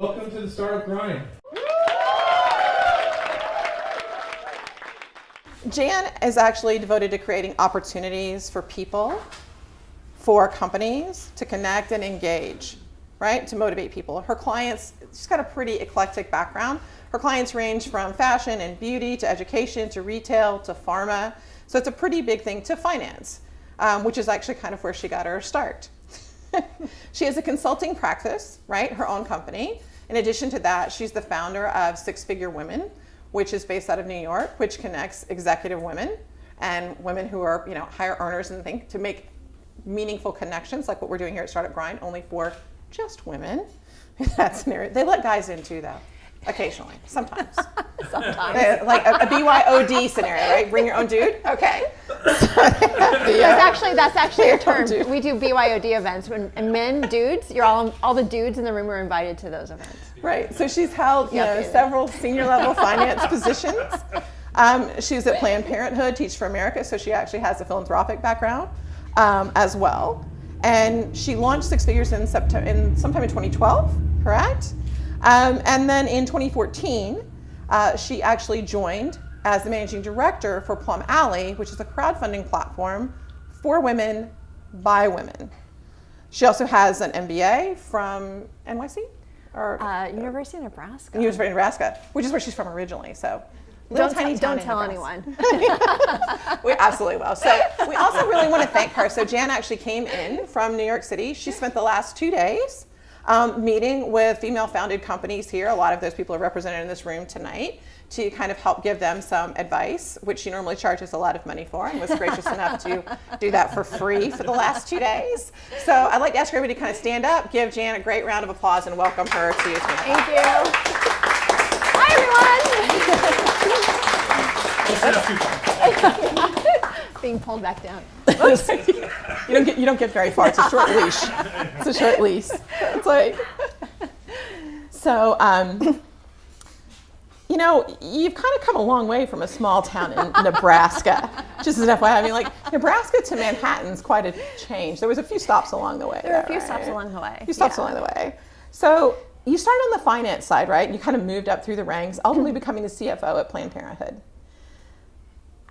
Welcome to the Startup Grind. Jan is actually devoted to creating opportunities for people, for companies to connect and engage, right? To motivate people. Her clients, she's got a pretty eclectic background. Her clients range from fashion and beauty to education to retail to pharma. So it's a pretty big thing to finance, which is actually kind of where she got her start. She has a consulting practice, right? Her own company. In addition to that, she's the founder of Six Figure Women, which is based out of New York, which connects executive women and women who are, higher earners and think to make meaningful connections, like what we're doing here at Startup Grind, only for just women. That scenario. They let guys in too, though. Occasionally, sometimes. Sometimes. Like a BYOD scenario, right? Bring your own dude. Okay. That's actually a term. We do BYOD events, and men, dudes. All the dudes in the room are invited to those events. Right. So she's held, several senior level finance positions. She was at Planned Parenthood, Teach for America. So she actually has a philanthropic background as well. And she launched Six Figures sometime in 2012, correct? And then in 2014, she actually joined as the managing director for Plum Alley, which is a crowdfunding platform for women by women. She also has an MBA from NYC? University of Nebraska. University of Nebraska, which is where she's from originally. So don't tell anyone. We absolutely will. So we also really want to thank her. So Jan actually came in from New York City. She spent the last 2 days meeting with female-founded companies here. A lot of those people are represented in this room tonight to kind of help give them some advice, which she normally charges a lot of money for and was gracious enough to do that for free for the last 2 days. So I'd like to ask everybody to kind of stand up, give Jan a great round of applause, and welcome her to you tonight. Thank you. Hi, everyone. Being pulled back down. You don't get very far. It's a short leash. It's a short leash. It's like so. You've kind of come a long way from a small town in Nebraska. Just as an FYI, Nebraska to Manhattan's quite a change. There was a few stops along the way. There were a few stops along the way. A few stops along the way. So you started on the finance side, right? And you kind of moved up through the ranks, ultimately becoming the CFO at Planned Parenthood.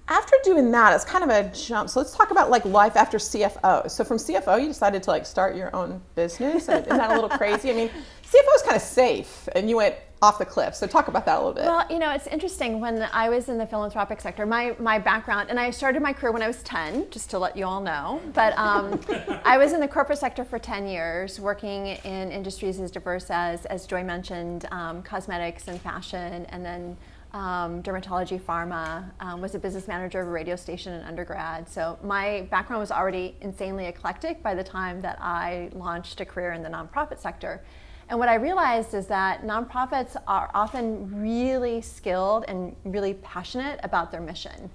After doing that, it's kind of a jump. So let's talk about life after CFO. So from CFO, you decided to start your own business. Isn't that a little crazy? CFO is kind of safe, and you went off the cliff. So talk about that a little bit. Well, it's interesting. When I was in the philanthropic sector, my background, and I started my career when I was 10, just to let you all know. But I was in the corporate sector for 10 years, working in industries as diverse as Joy mentioned, cosmetics and fashion, and then dermatology, pharma, was a business manager of a radio station in undergrad. So my background was already insanely eclectic by the time that I launched a career in the nonprofit sector. And what I realized is that nonprofits are often really skilled and really passionate about their mission,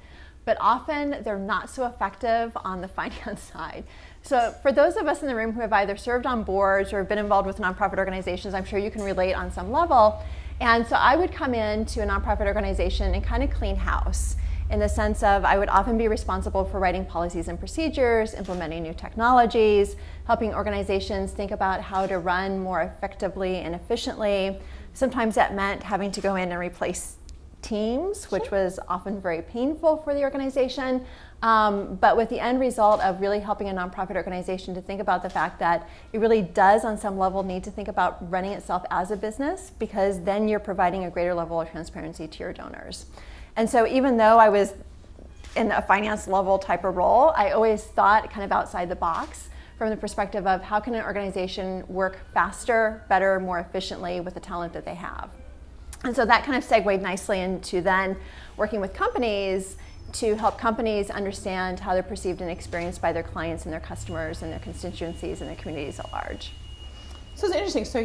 but often they're not so effective on the finance side. So for those of us in the room who have either served on boards or been involved with nonprofit organizations, I'm sure you can relate on some level. And so I would come into a nonprofit organization and kind of clean house, in the sense of I would often be responsible for writing policies and procedures, implementing new technologies, helping organizations think about how to run more effectively and efficiently. Sometimes that meant having to go in and replace teams, which was often very painful for the organization. But with the end result of really helping a nonprofit organization to think about the fact that it really does on some level need to think about running itself as a business, because then you're providing a greater level of transparency to your donors. And so even though I was in a finance level type of role, I always thought kind of outside the box from the perspective of how can an organization work faster, better, more efficiently with the talent that they have. And so that kind of segued nicely into then working with companies to help companies understand how they're perceived and experienced by their clients and their customers and their constituencies and their communities at large. So it's interesting. So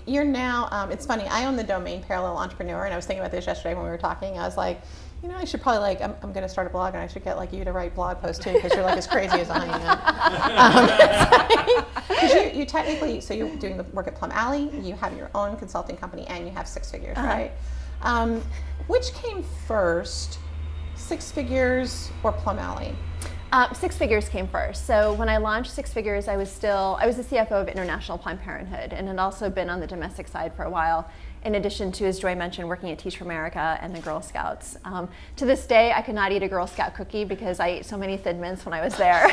you're now, it's funny, I own the domain Parallel Entrepreneur, and I was thinking about this yesterday when we were talking. I was like, I should probably I'm going to start a blog, and I should get you to write blog posts too, because you're as crazy as I am. Because you technically, so you're doing the work at Plum Alley, you have your own consulting company, and you have Six Figures, right? Which came first, Six Figures or Plum Alley? Six Figures came first. So when I launched Six Figures, I was the CFO of International Planned Parenthood, and had also been on the domestic side for a while, in addition to, as Joy mentioned, working at Teach for America and the Girl Scouts. To this day, I could not eat a Girl Scout cookie because I ate so many Thin Mints when I was there.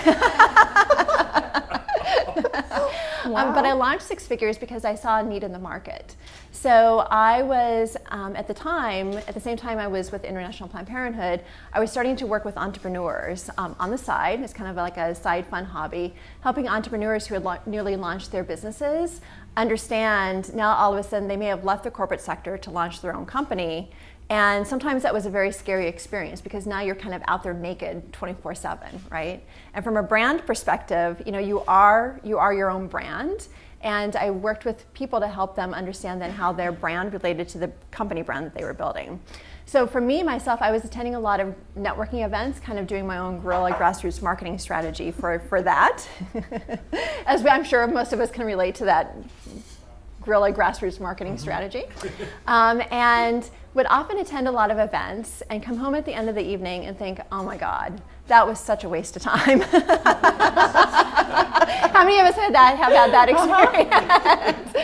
Wow. But I launched Six Figures because I saw a need in the market. So I was, at the same time I was with International Planned Parenthood, I was starting to work with entrepreneurs on the side. It's kind of like a side fun hobby, helping entrepreneurs who had newly launched their businesses understand now all of a sudden they may have left the corporate sector to launch their own company. And sometimes that was a very scary experience because now you're kind of out there naked 24/7, right? And from a brand perspective, you are your own brand. And I worked with people to help them understand then how their brand related to the company brand that they were building. So for me, myself, I was attending a lot of networking events, kind of doing my own guerrilla grassroots marketing strategy for that. As I'm sure most of us can relate to that guerrilla grassroots marketing strategy. And would often attend a lot of events and come home at the end of the evening and think, oh my God, that was such a waste of time. How many of us have had that experience?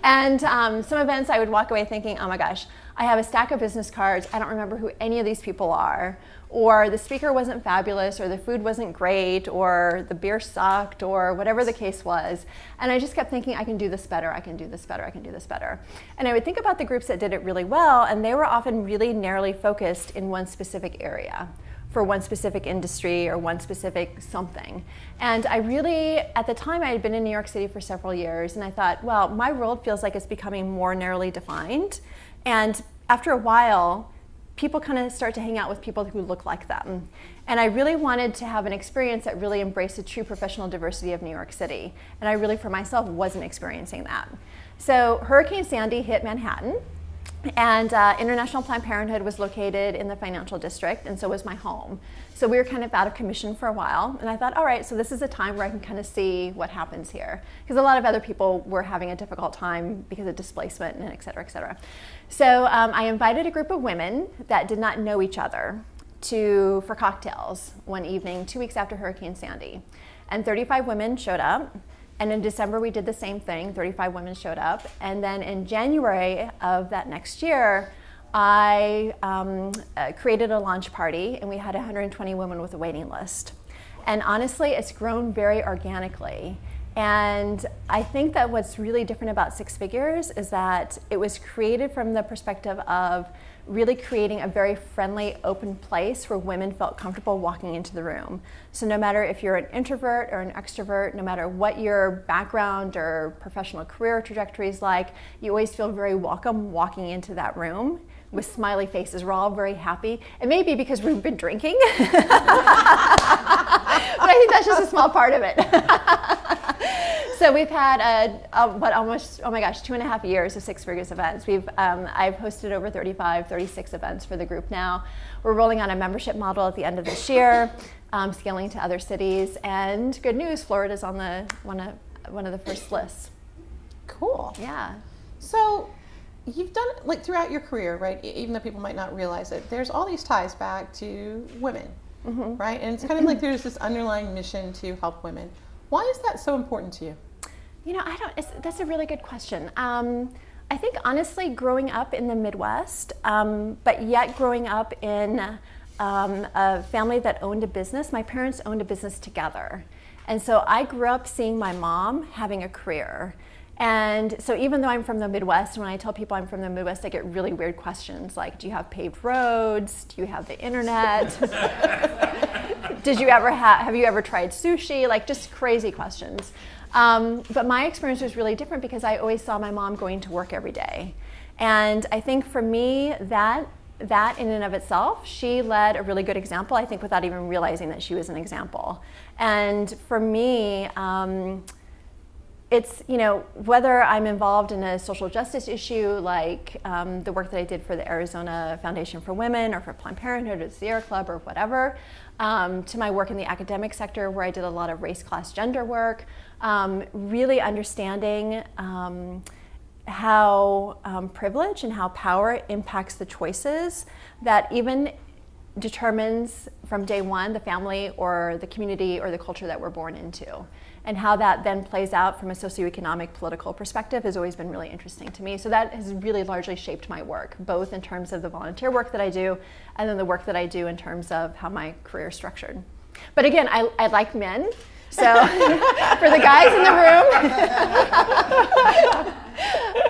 And some events I would walk away thinking, oh my gosh, I have a stack of business cards. I don't remember who any of these people are. Or the speaker wasn't fabulous, or the food wasn't great, or the beer sucked, or whatever the case was. And I just kept thinking, I can do this better, I can do this better, I can do this better. And I would think about the groups that did it really well, and they were often really narrowly focused in one specific area, for one specific industry or one specific something. And I really, at the time, I had been in New York City for several years, and I thought, well, my world feels like it's becoming more narrowly defined. And after a while, people kind of start to hang out with people who look like them. And I really wanted to have an experience that really embraced the true professional diversity of New York City. And I really, for myself, wasn't experiencing that. So Hurricane Sandy hit Manhattan, and International Planned Parenthood was located in the financial district, and so was my home. So we were kind of out of commission for a while, and I thought, all right, so this is a time where I can kind of see what happens here. Because a lot of other people were having a difficult time because of displacement and et cetera, et cetera. So I invited a group of women that did not know each other for cocktails one evening, 2 weeks after Hurricane Sandy. And 35 women showed up. And in December, we did the same thing. 35 women showed up. And then in January of that next year, I created a launch party, and we had 120 women with a waiting list. And honestly, it's grown very organically. And I think that what's really different about Six Figures is that it was created from the perspective of really creating a very friendly, open place where women felt comfortable walking into the room. So no matter if you're an introvert or an extrovert, no matter what your background or professional career trajectory is like, you always feel very welcome walking into that room with smiley faces. We're all very happy. It may be because we've been drinking, but I think that's just a small part of it. So we've had almost, oh my gosh, 2.5 years of Six Figures events. I've hosted over 36 events for the group now. We're rolling on a membership model at the end of this year, scaling to other cities. And good news, Florida's on one of the first lists. Cool. Yeah. So you've done, like, throughout your career, right, even though people might not realize it, there's all these ties back to women, mm-hmm. right? And it's kind of like there's this underlying mission to help women. Why is that so important to you? That's a really good question. I think honestly, growing up in the Midwest, but yet growing up in a family that owned a business, my parents owned a business together. And so I grew up seeing my mom having a career. And so even though I'm from the Midwest, when I tell people I'm from the Midwest, I get really weird questions like, do you have paved roads? Do you have the internet? Have you ever tried sushi? Like, just crazy questions. But my experience was really different because I always saw my mom going to work every day. And I think for me, that in and of itself, she led a really good example, I think, without even realizing that she was an example. And for me, it's, whether I'm involved in a social justice issue like the work that I did for the Arizona Foundation for Women or for Planned Parenthood or the Sierra Club or whatever, to my work in the academic sector where I did a lot of race, class, gender work, really understanding how privilege and how power impacts the choices that even determines from day one the family or the community or the culture that we're born into. And how that then plays out from a socioeconomic, political perspective has always been really interesting to me. So that has really largely shaped my work, both in terms of the volunteer work that I do and then the work that I do in terms of how my career is structured. But again, I like men. So for the guys in the room,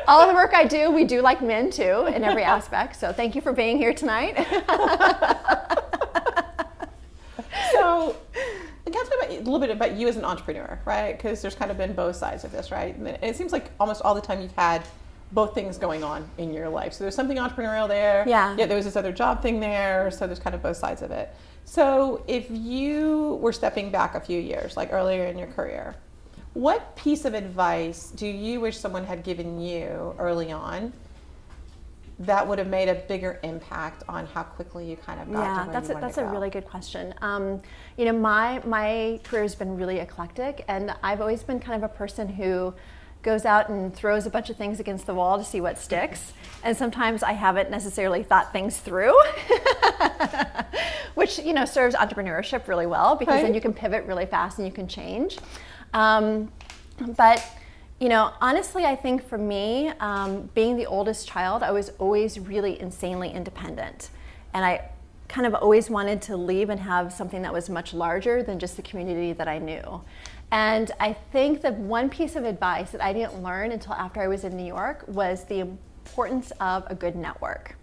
all the work I do, we do like men too in every aspect. So thank you for being here tonight. So I guess a little bit about you as an entrepreneur, right? Because there's kind of been both sides of this, right? And it seems like almost all the time you've had both things going on in your life. So there's something entrepreneurial there. Yeah. There was this other job thing there. So there's kind of both sides of it. So if you were stepping back a few years, like earlier in your career, what piece of advice do you wish someone had given you early on that would have made a bigger impact on how quickly you kind of got to where you wanted to go? That's a really good question. My career has been really eclectic, and I've always been kind of a person who goes out and throws a bunch of things against the wall to see what sticks. And sometimes I haven't necessarily thought things through, which serves entrepreneurship really well, because then you can pivot really fast and you can change. But honestly, I think for me, being the oldest child, I was always really insanely independent. And I kind of always wanted to leave and have something that was much larger than just the community that I knew. And I think that one piece of advice that I didn't learn until after I was in New York was the importance of a good network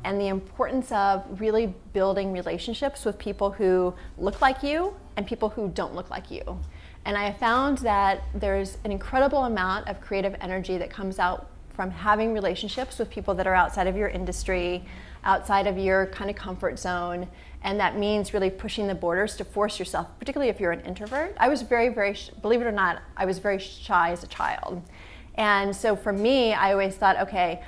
and the importance of really building relationships with people who look like you and people who don't look like you. And I found that there's an incredible amount of creative energy that comes out from having relationships with people that are outside of your industry, outside of your kind of comfort zone. And that means really pushing the borders to force yourself, particularly if you're an introvert. I was very, believe it or not, I was very shy as a child. And so for me, I always thought, okay,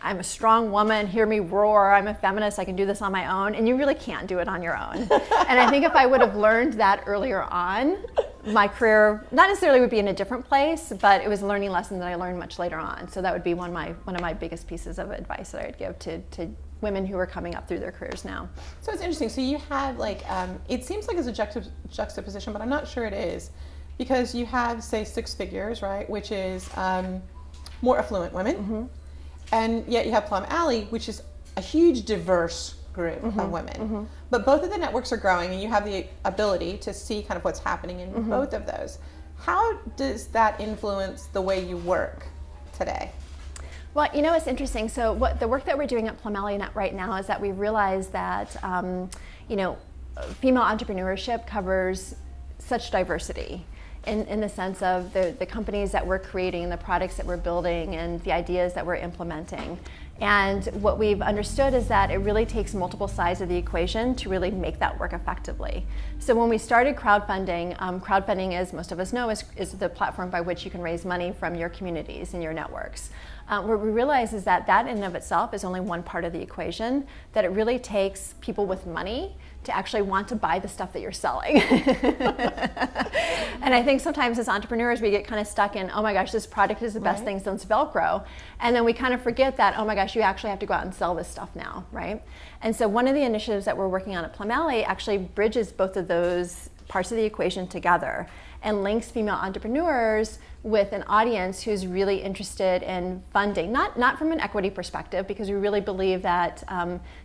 I'm a strong woman, hear me roar, I'm a feminist, I can do this on my own. And you really can't do it on your own. And I think if I would have learned that earlier on, my career not necessarily would be in a different place, but it was a learning lesson that I learned much later on. So that would be one of my biggest pieces of advice that I would give to women who are coming up through their careers now. So it's interesting. So you have it seems like it's a juxtaposition, but I'm not sure it is, because you have, say, six figures, right, which is more affluent women, mm-hmm. and yet you have Plum Alley, which is a huge diverse group mm-hmm. of women. Mm-hmm. But both of the networks are growing, and you have the ability to see kind of what's happening in mm-hmm. both of those. How does that influence the way you work today? Well, it's interesting. So what the work that we're doing at Plum Alley right now is that we realize that, female entrepreneurship covers such diversity in the sense of the companies that we're creating, the products that we're building, and the ideas that we're implementing. And what we've understood is that it really takes multiple sides of the equation to really make that work effectively. So when we started crowdfunding, crowdfunding, as most of us know, is the platform by which you can raise money from your communities and your networks. What we realize is that in and of itself is only one part of the equation, that it really takes people with money to actually want to buy the stuff that you're selling. And I think sometimes as entrepreneurs, we get kind of stuck in, oh my gosh, this product is the best thing since Velcro. And then we kind of forget that, oh my gosh, you actually have to go out and sell this stuff now, right? And so one of the initiatives that we're working on at Plum Alley actually bridges both of those parts of the equation together and links female entrepreneurs with an audience who's really interested in funding, not from an equity perspective, because we really believe that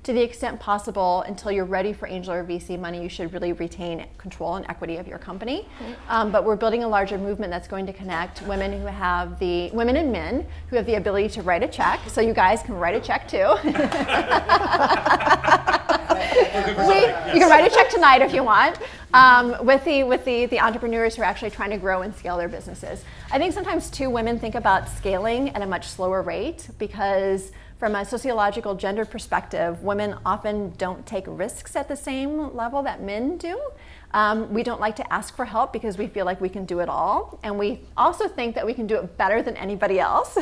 to the extent possible, until you're ready for angel or VC money, you should really retain control and equity of your company. But we're building a larger movement that's going to connect women and men who have the ability to write a check. So you guys can write a check too. You can write a check tonight if you want, with the entrepreneurs who are actually trying to grow and scale their businesses. I think sometimes too, women think about scaling at a much slower rate because from a sociological gender perspective, women often don't take risks at the same level that men do. We don't like to ask for help because we feel like we can do it all. And we also think that we can do it better than anybody else.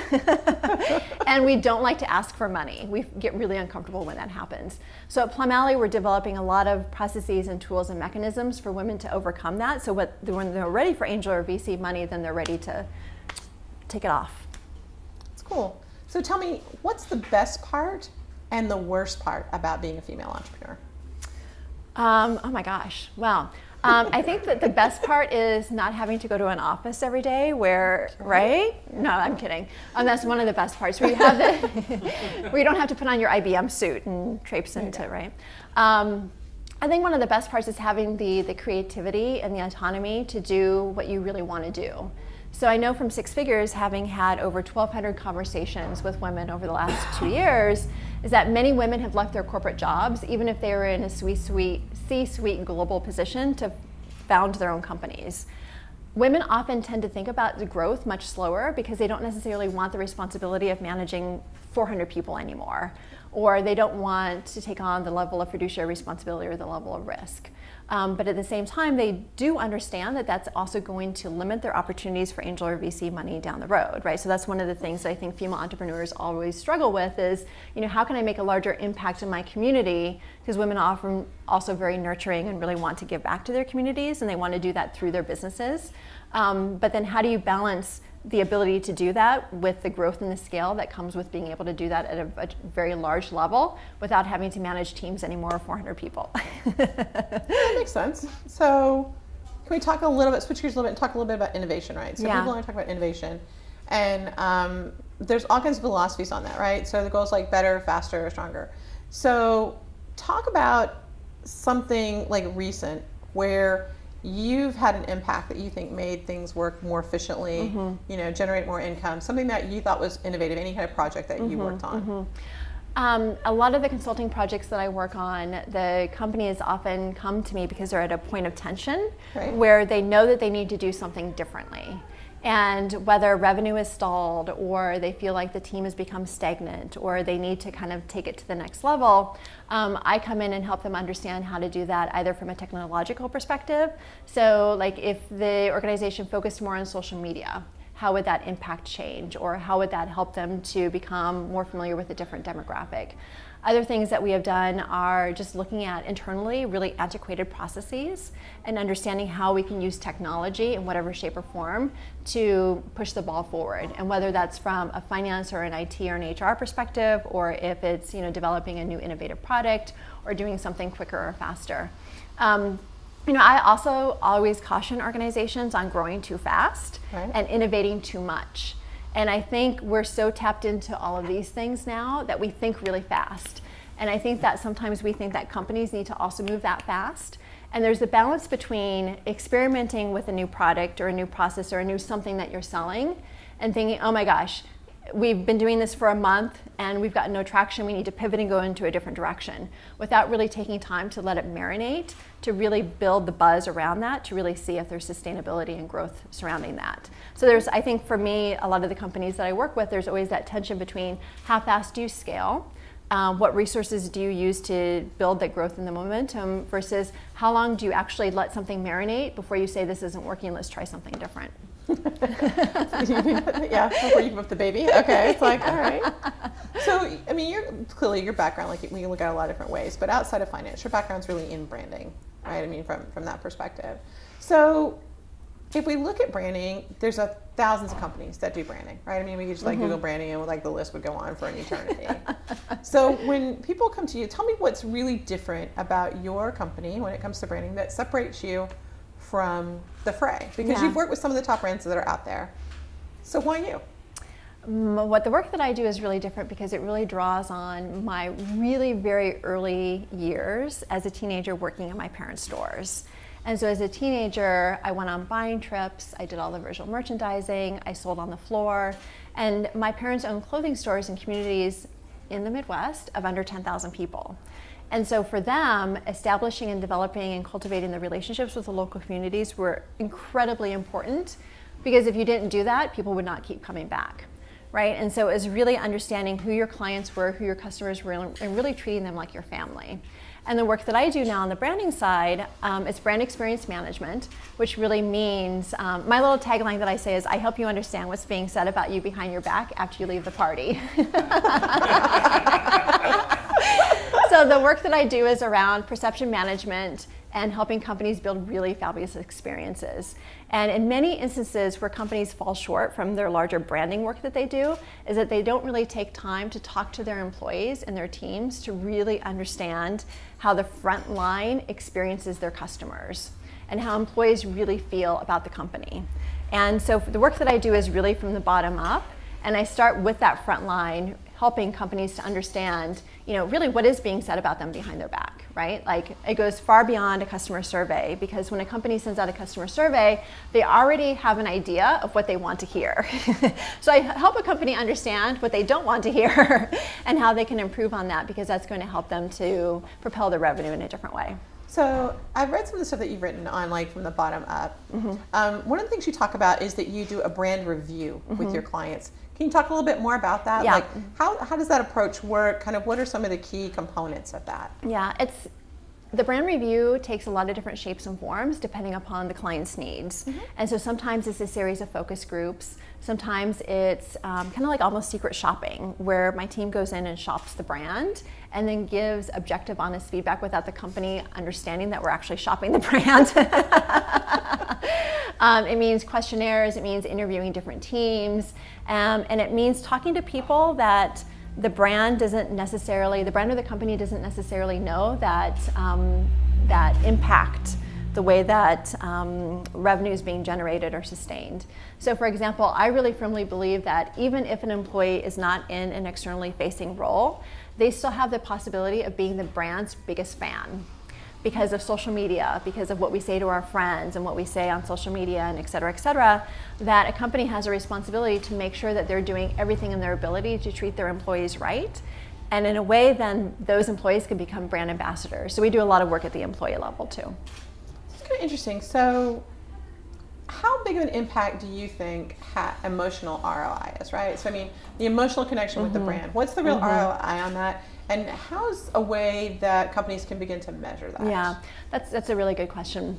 And we don't like to ask for money. We get really uncomfortable when that happens. So at Plum Alley, we're developing a lot of processes and tools and mechanisms for women to overcome that. So when they're ready for angel or VC money, then they're ready to take it off. That's cool. So tell me, what's the best part and the worst part about being a female entrepreneur? Oh my gosh. Well, I think that the best part is not having to go to an office every day where, right? No, I'm kidding. That's one of the best parts where you have where you don't have to put on your IBM suit and traipse into, right? I think one of the best parts is having the creativity and the autonomy to do what you really want to do. So I know from Six Figures, having had over 1,200 conversations with women over the last 2 years, is that many women have left their corporate jobs, even if they were in a C-suite global position, to found their own companies. Women often tend to think about the growth much slower because they don't necessarily want the responsibility of managing 400 people anymore, or they don't want to take on the level of fiduciary responsibility or the level of risk. But at the same time, they do understand that that's also going to limit their opportunities for angel or VC money down the road, right? So that's one of the things that I think female entrepreneurs always struggle with is, how can I make a larger impact in my community? Because women are often also very nurturing and really want to give back to their communities, and they want to do that through their businesses. But then how do you balance the ability to do that with the growth and the scale that comes with being able to do that at a very large level without having to manage teams anymore of 400 people? That makes sense. So can we talk a little bit, switch gears a little bit and talk a little bit about innovation, right? So people want to talk about innovation, and there's all kinds of philosophies on that, right? So the goal is like better, faster, stronger. So talk about something like recent where you've had an impact that you think made things work more efficiently, generate more income, something that you thought was innovative, any kind of project that you worked on. A lot of the consulting projects that I work on, the companies often come to me because they're at a point of tension where they know that they need to do something differently. And whether revenue is stalled, or they feel like the team has become stagnant, or they need to kind of take it to the next level, I come in and help them understand how to do that either from a technological perspective. So like if the organization focused more on social media, how would that impact change? Or how would that help them to become more familiar with a different demographic? Other things that we have done are just looking at internally really antiquated processes and understanding how we can use technology in whatever shape or form to push the ball forward. And whether that's from a finance or an IT or an HR perspective, or if it's developing a new innovative product or doing something quicker or faster. I also always caution organizations on growing too fast and innovating too much. And I think we're so tapped into all of these things now that we think really fast. And I think that sometimes we think that companies need to also move that fast. And there's a balance between experimenting with a new product or a new process or a new something that you're selling and thinking, oh my gosh, we've been doing this for a month and we've got no traction, we need to pivot and go into a different direction, without really taking time to let it marinate, to really build the buzz around that, to really see if there's sustainability and growth surrounding that. So there's, I think for me, a lot of the companies that I work with, there's always that tension between how fast do you scale, what resources do you use to build that growth and the momentum, versus how long do you actually let something marinate before you say this isn't working, let's try something different. Yeah, before you give up the baby. Okay, it's like, all right. So, I mean, clearly your background, like we can look at it a lot of different ways, but outside of finance, your background's really in branding, right? I mean, from that perspective. So, if we look at branding, there's thousands of companies that do branding, right? I mean, we could just like Google branding and like the list would go on for an eternity. So when people come to you, tell me what's really different about your company when it comes to branding that separates you from the fray, because you've worked with some of the top brands that are out there. So why you? What the work that I do is really different because it really draws on my really very early years as a teenager working in my parents' stores. And so as a teenager, I went on buying trips, I did all the visual merchandising, I sold on the floor, and my parents owned clothing stores in communities in the Midwest of under 10,000 people. And so for them, establishing and developing and cultivating the relationships with the local communities were incredibly important, because if you didn't do that, people would not keep coming back, right? And so it was really understanding who your clients were, who your customers were, and really treating them like your family. And the work that I do now on the branding side is brand experience management, which really means, my little tagline that I say is, I help you understand what's being said about you behind your back after you leave the party. So the work that I do is around perception management and helping companies build really fabulous experiences. And in many instances where companies fall short from their larger branding work that they do is that they don't really take time to talk to their employees and their teams to really understand how the front line experiences their customers and how employees really feel about the company. And so the work that I do is really from the bottom up, and I start with that front line, helping companies to understand, really what is being said about them behind their back, right? Like, it goes far beyond a customer survey, because when a company sends out a customer survey, they already have an idea of what they want to hear. So I help a company understand what they don't want to hear and how they can improve on that, because that's going to help them to propel their revenue in a different way. So I've read some of the stuff that you've written on, like, from the bottom up. One of the things you talk about is that you do a brand review with your clients. Can you talk a little bit more about that? Yeah. Like, how does that approach work? Kind of what are some of the key components of that? Yeah, the brand review takes a lot of different shapes and forms depending upon the client's needs. And so sometimes it's a series of focus groups. Sometimes it's kind of like almost secret shopping, where my team goes in and shops the brand and then gives objective, honest feedback without the company understanding that we're actually shopping the brand. It means questionnaires, it means interviewing different teams, and it means talking to people that the brand or the company doesn't necessarily know that impact the way that revenue is being generated or sustained. So for example, I really firmly believe that even if an employee is not in an externally facing role, they still have the possibility of being the brand's biggest fan because of social media, because of what we say to our friends and what we say on social media, and et cetera, that a company has a responsibility to make sure that they're doing everything in their ability to treat their employees right. And in a way, then those employees can become brand ambassadors. So we do a lot of work at the employee level too. It's kind of interesting. So how big of an impact do you think emotional ROI is, right? So I mean, the emotional connection with the brand, what's the real ROI on that? And how's a way that companies can begin to measure that? Yeah, that's a really good question.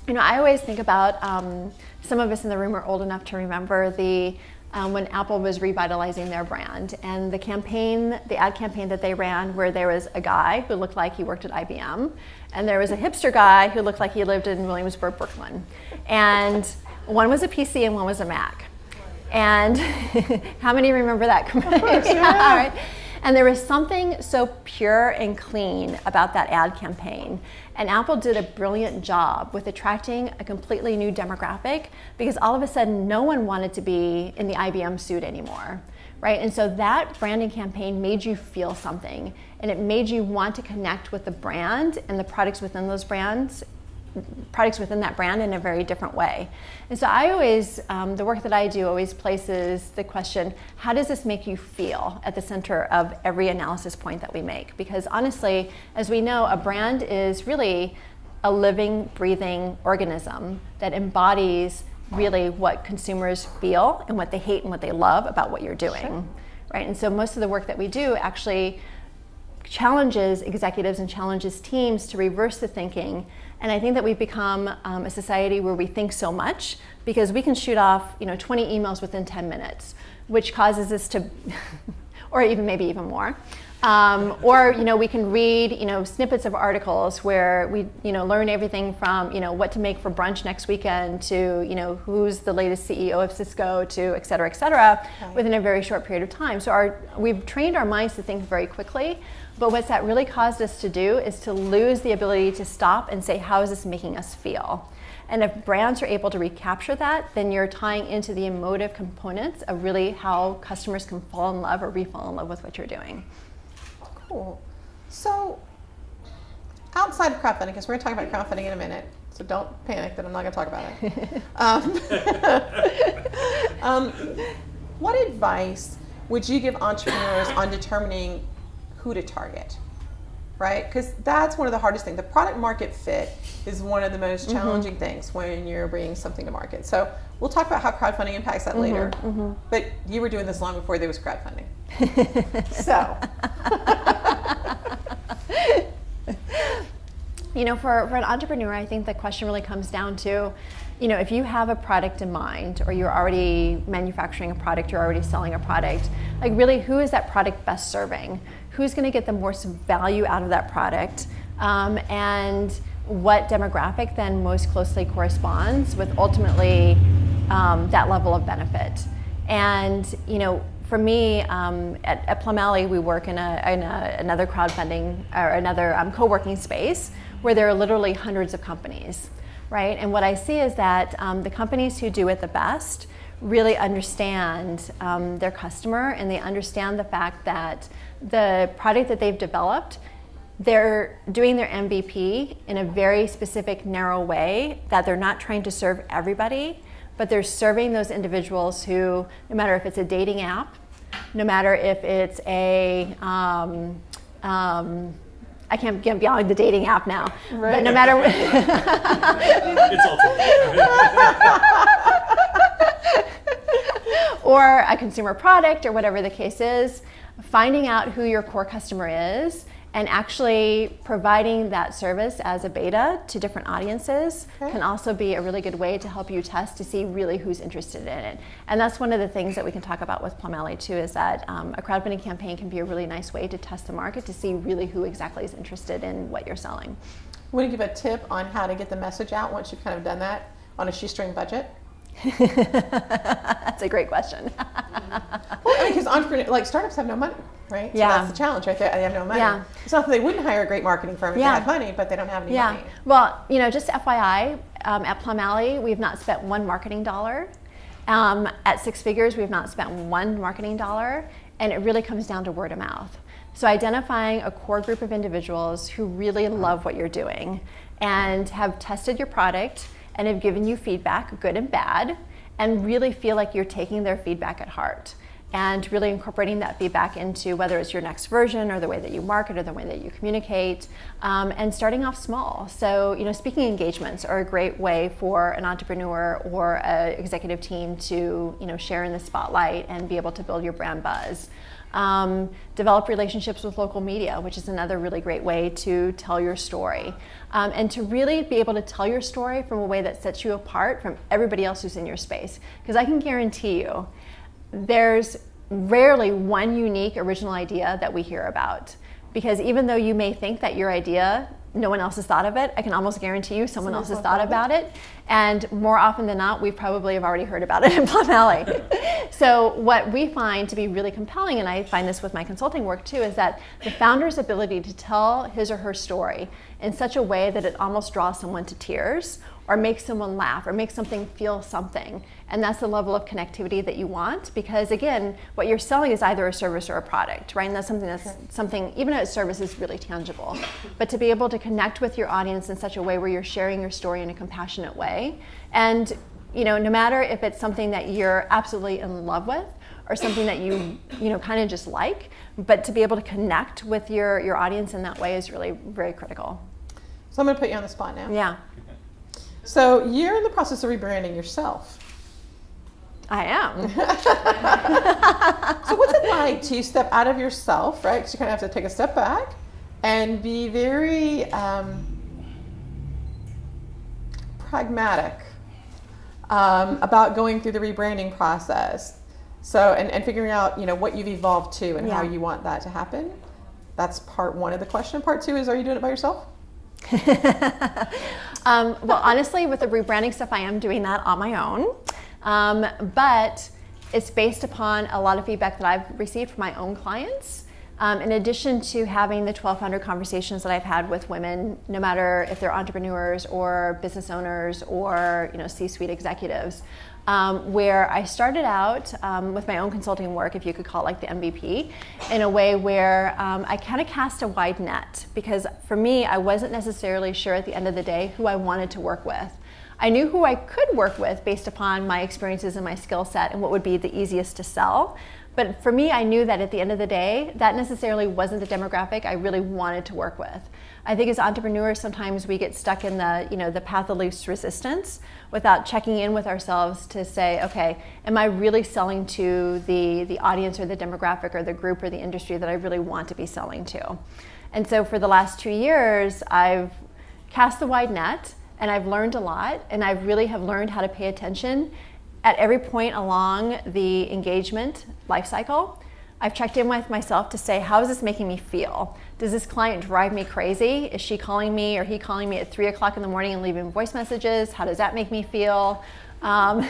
I always think about, some of us in the room are old enough to remember when Apple was revitalizing their brand, and the ad campaign that they ran, where there was a guy who looked like he worked at IBM, and there was a hipster guy who looked like he lived in Williamsburg, Brooklyn. And one was a PC and one was a Mac. And how many remember that? Of course, yeah. All right. And there was something so pure and clean about that ad campaign. And Apple did a brilliant job with attracting a completely new demographic, because all of a sudden no one wanted to be in the IBM suit anymore, right? And so that branding campaign made you feel something, and it made you want to connect with the brand and the products within that brand in a very different way. And so I always, the work that I do always places the question, how does this make you feel, at the center of every analysis point that we make? Because honestly, as we know, a brand is really a living, breathing organism that embodies really what consumers feel and what they hate and what they love about what you're doing, right? And so most of the work that we do actually challenges executives and challenges teams to reverse the thinking. And I think that we've become a society where we think so much because we can shoot off 20 emails within 10 minutes, which causes us to, or maybe even more. Or we can read snippets of articles where we learn everything from what to make for brunch next weekend to who's the latest CEO of Cisco to et cetera, right, within a very short period of time. So we've trained our minds to think very quickly, but what's that really caused us to do is to lose the ability to stop and say, how is this making us feel? And if brands are able to recapture that, then you're tying into the emotive components of really how customers can fall in love or re-fall in love with what you're doing. Cool. So outside of crowdfunding, because we're going to talk about crowdfunding in a minute, so don't panic that I'm not going to talk about it. What advice would you give entrepreneurs on determining who to target, right? Because that's one of the hardest things. The product market fit is one of the most challenging things when you're bringing something to market. So we'll talk about how crowdfunding impacts that later. But you were doing this long before there was crowdfunding. So. For an entrepreneur, I think the question really comes down to, if you have a product in mind, or you're already manufacturing a product, you're already selling a product, Like really, who is that product best serving? Who's going to get the most value out of that product? And what demographic then most closely corresponds with ultimately that level of benefit? And for me, at Plum Alley, we work in another crowdfunding or another co-working space where there are literally hundreds of companies, right? And what I see is that the companies who do it the best really understand their customer, and they understand the fact that the product that they've developed, they're doing their MVP in a very specific, narrow way, that they're not trying to serve everybody, but they're serving those individuals who, no matter if it's a dating app, no matter if it's a, I can't get beyond the dating app now, right. But no matter what. It's also or a consumer product or whatever the case is, finding out who your core customer is and actually providing that service as a beta to different audiences can also be a really good way to help you test to see really who's interested in it. And that's one of the things that we can talk about with Plum Alley too, is that a crowdfunding campaign can be a really nice way to test the market to see really who exactly is interested in what you're selling. Want to give a tip on how to get the message out once you've kind of done that on a shoestring budget? That's a great question. Well, because startups have no money, right? So that's the challenge right there. They have no money. Yeah. It's not that they wouldn't hire a great marketing firm if they had money, but they don't have any money. Well, just FYI, at Plum Alley, we've not spent one marketing dollar. At six figures, we've not spent one marketing dollar, and it really comes down to word of mouth. So identifying a core group of individuals who really love what you're doing and have tested your product and have given you feedback, good and bad, and really feel like you're taking their feedback at heart and really incorporating that feedback into whether it's your next version or the way that you market or the way that you communicate, and starting off small. So, speaking engagements are a great way for an entrepreneur or an executive team to, share in the spotlight and be able to build your brand buzz. Develop relationships with local media, which is another really great way to tell your story. And to really be able to tell your story from a way that sets you apart from everybody else who's in your space. Because I can guarantee you, there's rarely one unique original idea that we hear about. Because even though you may think that your idea, no one else has thought of it, I can almost guarantee you someone else has thought about it. And more often than not, we probably have already heard about it in Plum Alley. So what we find to be really compelling, and I find this with my consulting work too, is that the founder's ability to tell his or her story in such a way that it almost draws someone to tears or makes someone laugh or makes something feel something. And that's the level of connectivity that you want, because again, what you're selling is either a service or a product, right? And that's something, even though it's service, is really tangible. But to be able to connect with your audience in such a way where you're sharing your story in a compassionate way, and no matter if it's something that you're absolutely in love with or something that you kind of just like, but to be able to connect with your audience in that way is really very critical. So I'm going to put you on the spot now. Yeah. So you're in the process of rebranding yourself. I am. So what's it like to step out of yourself, right? Because you kind of have to take a step back and be very pragmatic about going through the rebranding process. So and figuring out what you've evolved to and how you want that to happen. That's part one of the question. Part two is, are you doing it by yourself? Well, honestly, with the rebranding stuff, I am doing that on my own. But it's based upon a lot of feedback that I've received from my own clients. In addition to having the 1,200 conversations that I've had with women, no matter if they're entrepreneurs or business owners or C-suite executives, where I started out with my own consulting work, if you could call it like the MVP, in a way where I kind of cast a wide net, because for me, I wasn't necessarily sure at the end of the day who I wanted to work with. I knew who I could work with based upon my experiences and my skill set and what would be the easiest to sell. But for me, I knew that at the end of the day, that necessarily wasn't the demographic I really wanted to work with. I think as entrepreneurs, sometimes we get stuck in the path of least resistance without checking in with ourselves to say, okay, am I really selling to the audience or the demographic or the group or the industry that I really want to be selling to? And so for the last 2 years, I've cast the wide net, and I've learned a lot, and I really have learned how to pay attention at every point along the engagement life cycle, I've checked in with myself to say, how is this making me feel? Does this client drive me crazy? Is she calling me or he calling me at 3 o'clock in the morning and leaving voice messages? How does that make me feel? Probably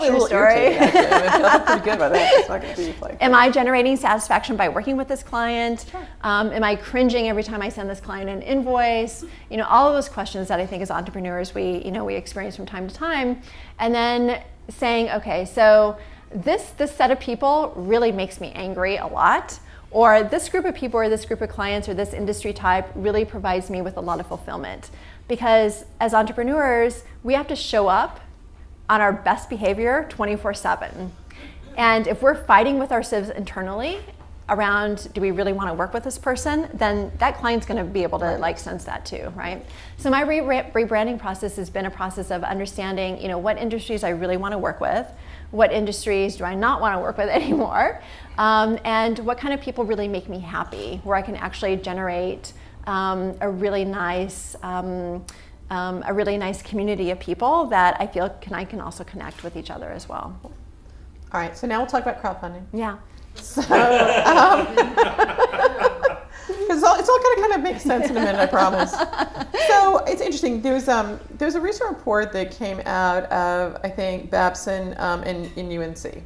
a little irritating, actually. I mean, I feel pretty good about that. It's not going to be like. Am I generating satisfaction by working with this client? Sure. Am I cringing every time I send this client an invoice? All of those questions that I think as entrepreneurs we experience from time to time, and then saying, okay, so this set of people really makes me angry a lot, or this group of people or this group of clients or this industry type really provides me with a lot of fulfillment. Because as entrepreneurs, we have to show up on our best behavior 24/7. And if we're fighting with ourselves internally around, do we really want to work with this person, then that client's going to be able to sense that too, right? So my rebranding process has been a process of understanding, what industries I really want to work with, what industries do I not want to work with anymore, and what kind of people really make me happy, where I can actually generate a really nice community of people that I feel I can also connect with each other as well. All right, so now we'll talk about crowdfunding. Yeah. So, because it's all going to kind of make sense in a minute, I promise. So it's interesting. There's a recent report that came out of, I think, Babson in UNC,